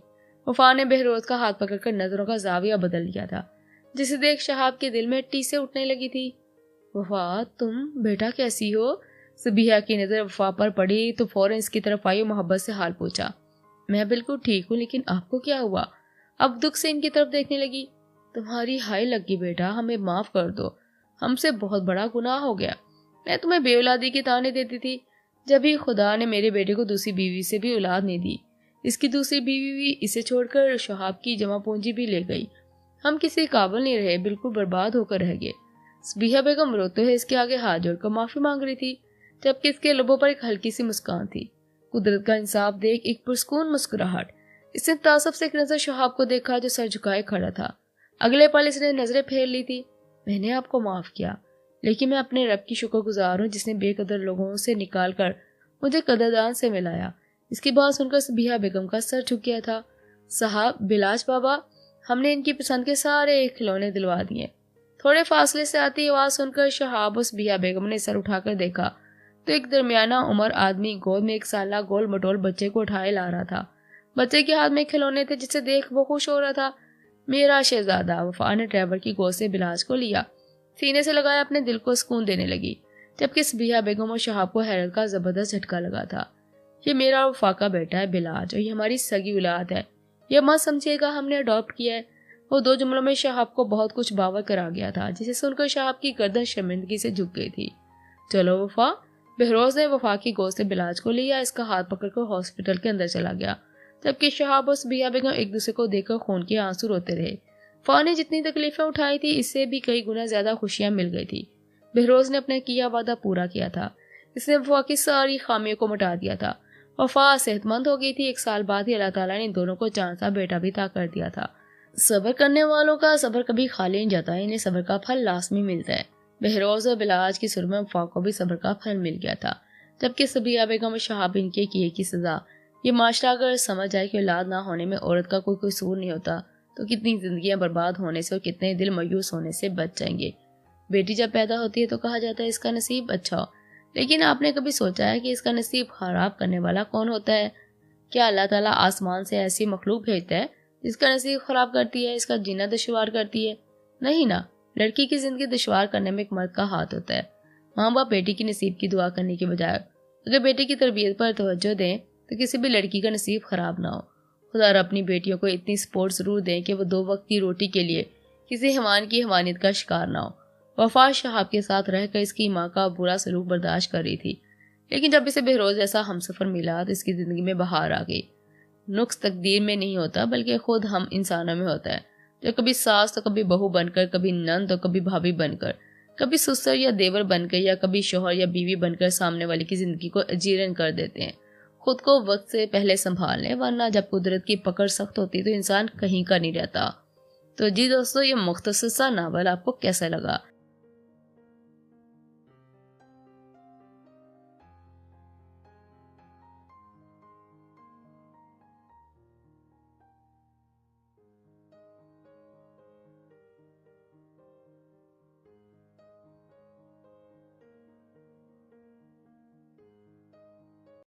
وفا نے بہروز کا ہاتھ پکڑ کر نظروں کا زاویہ بدل لیا تھا، جسے دیکھ شہاب کے دل میں ٹیسیں اٹھنے لگی تھی۔ وفا، تم بیٹا کیسی ہو؟ صبیحہ کی نظر وفا پر پڑی تو فوراً اس کی طرف آئی اور محبت سے حال پوچھا۔ میں بالکل ٹھیک ہوں، لیکن آپ کو کیا ہوا؟ اب دکھ سے ان کی طرف دیکھنے لگی۔ تمہاری ہائے لگی بیٹا، ہمیں معاف کر دو، ہم سے بہت بڑا گناہ ہو گیا۔ میں تمہیں بے اولادی کی طعنے دیتی تھی، جب ہی خدا نے میرے بیٹے کو دوسری بیوی سے بھی اولاد نہیں دی۔ اس کی دوسری بیوی بھی اسے چھوڑ کر شہاب کی جمع پونجی بھی لے گئی۔ ہم کسی قابل نہیں رہے، بالکل برباد ہو کر رہ گئے۔ صبیحہ بیگم روتے ہوئے اس کے آگے ہاتھ جوڑ کر معافی مانگ رہی تھی، جبکہ اس کے لبوں پر ایک ہلکی سی مسکان تھی۔ قدرت کا انصاف دیکھ ایک پرسکون مسکراہٹ۔ اس نے تعصب سے ایک نظر شہاب کو دیکھا جو سر جھکائے کھڑا تھا۔ اگلے پل اس نے نظریں پھیر لی تھی۔ میں نے آپ کو معاف کیا، لیکن میں اپنے رب کی شکر گزار ہوں جس نے بے قدر لوگوں سے نکال کر مجھے قدردان سے ملایا۔ اس کی بات سن کر صبیحہ بیگم کا سر جھک گیا تھا۔ صاحب بلاش بابا، ہم نے ان کی پسند کے سارے کھلونے دلوا دیے۔ تھوڑے فاصلے سے آتی آواز سن کر شہاب اور صبیحہ بیگم نے سر اٹھا کر دیکھا تو ایک درمیانہ عمر آدمی گود میں 1 سالہ گول مٹول بچے کو اٹھائے لا رہا تھا۔ بچے کے ہاتھ میں کھلونے تھے جسے دیکھ وہ خوش ہو رہا تھا۔ میرا شہزادہ، وفا نے ڈرائیور کی گود سے بلاش کو لیا، سینے سے لگایا، اپنے دل کو سکون دینے لگی، جبکہ صبیحہ بیگم اور شہاب کو حیرت کا زبردست جھٹکا لگا تھا۔ یہ میرا اور وفا کا بیٹا ہے بلاج، اور یہ ہماری سگی اولاد ہے، یہ مت سمجھیے گا ہم نے اڈاپٹ کیا ہے۔ وہ 2 جملوں میں شہاب کو بہت کچھ باور کرا گیا تھا، جسے سن کر شہاب کی گردن شرمندگی سے جھک گئی تھی۔ چلو وفا، بہروز نے وفا کی گود سے بلاج کو لیا، اس کا ہاتھ پکڑ کر ہاسپٹل کے اندر چلا گیا، جبکہ شہاب اور صبیحہ بیگم ایک دوسرے کو دیکھ کر خون کے آنسو روتے رہے۔ وفا نے جتنی تکلیفیں اٹھائی تھی اس سے بھی کئی گنا زیادہ خوشیاں مل گئی تھی۔ بہروز نے اپنا کیا وعدہ پورا کیا تھا، اس نے وفا کی ساری خامیوں کو مٹا دیا تھا۔ وفا صحت مند ہو گئی تھی۔ 1 سال بعد ہی اللہ تعالیٰ نے ان دونوں کو چاند سا بیٹا بھی عطا کر دیا تھا۔ صبر کرنے والوں کا صبر کبھی خالی نہیں جاتا، انہیں صبر کا پھل لازمی ملتا ہے۔ بہروز اور بلاج کی سر میں وفا کو بھی صبر کا پھل مل گیا تھا، جبکہ صبیحہ بیگم اور شہاب ان کے کیے کی سزا۔ یہ معاشرہ اگر سمجھ جائے کہ اولاد نہ ہونے میں عورت کا کوئی قصور نہیں ہوتا تو کتنی زندگیاں برباد ہونے سے اور کتنے دل مایوس ہونے سے بچ جائیں گے۔ بیٹی جب پیدا ہوتی ہے تو کہا جاتا ہے اس کا نصیب اچھا ہو، لیکن آپ نے کبھی سوچا ہے کہ اس کا نصیب خراب کرنے والا کون ہوتا ہے؟ کیا اللہ تعالیٰ آسمان سے ایسی مخلوق بھیجتا ہے جس کا نصیب خراب کرتی ہے، اس کا جینا دشوار کرتی ہے؟ نہیں نا، لڑکی کی زندگی دشوار کرنے میں ایک مرد کا ہاتھ ہوتا ہے۔ ماں باپ بیٹی کی نصیب کی دعا کرنے کے بجائے اگر بیٹی کی تربیت پر توجہ دیں تو کسی بھی لڑکی کا نصیب خراب نہ ہو۔ خدا رب اپنی بیٹیوں کو اتنی سپورٹ ضرور دیں کہ وہ 2 وقت کی روٹی کے لیے کسی حیوان کی حیوانیت کا شکار نہ ہو۔ وفا شہاب کے ساتھ رہ کر اس کی ماں کا برا سلوک برداشت کر رہی تھی، لیکن جب اسے بہروز جیسا ہمسفر ملا تو اس کی زندگی میں بہار آ گئی۔ نقص تقدیر میں نہیں ہوتا بلکہ خود ہم انسانوں میں ہوتا ہے، جو کبھی ساس تو کبھی بہو بن کر، کبھی نند تو کبھی بھابھی بن کر، کبھی سسر یا دیور بن کر، یا کبھی شوہر یا بیوی بن کر سامنے والے کی زندگی کو اجیرن کر دیتے ہیں۔ خود کو وقت سے پہلے سنبھال لیں، ورنہ جب قدرت کی پکڑ سخت ہوتی تو انسان کہیں کا نہیں رہتا۔ تو جی دوستو، یہ مختصر سا ناول آپ کو کیسا لگا؟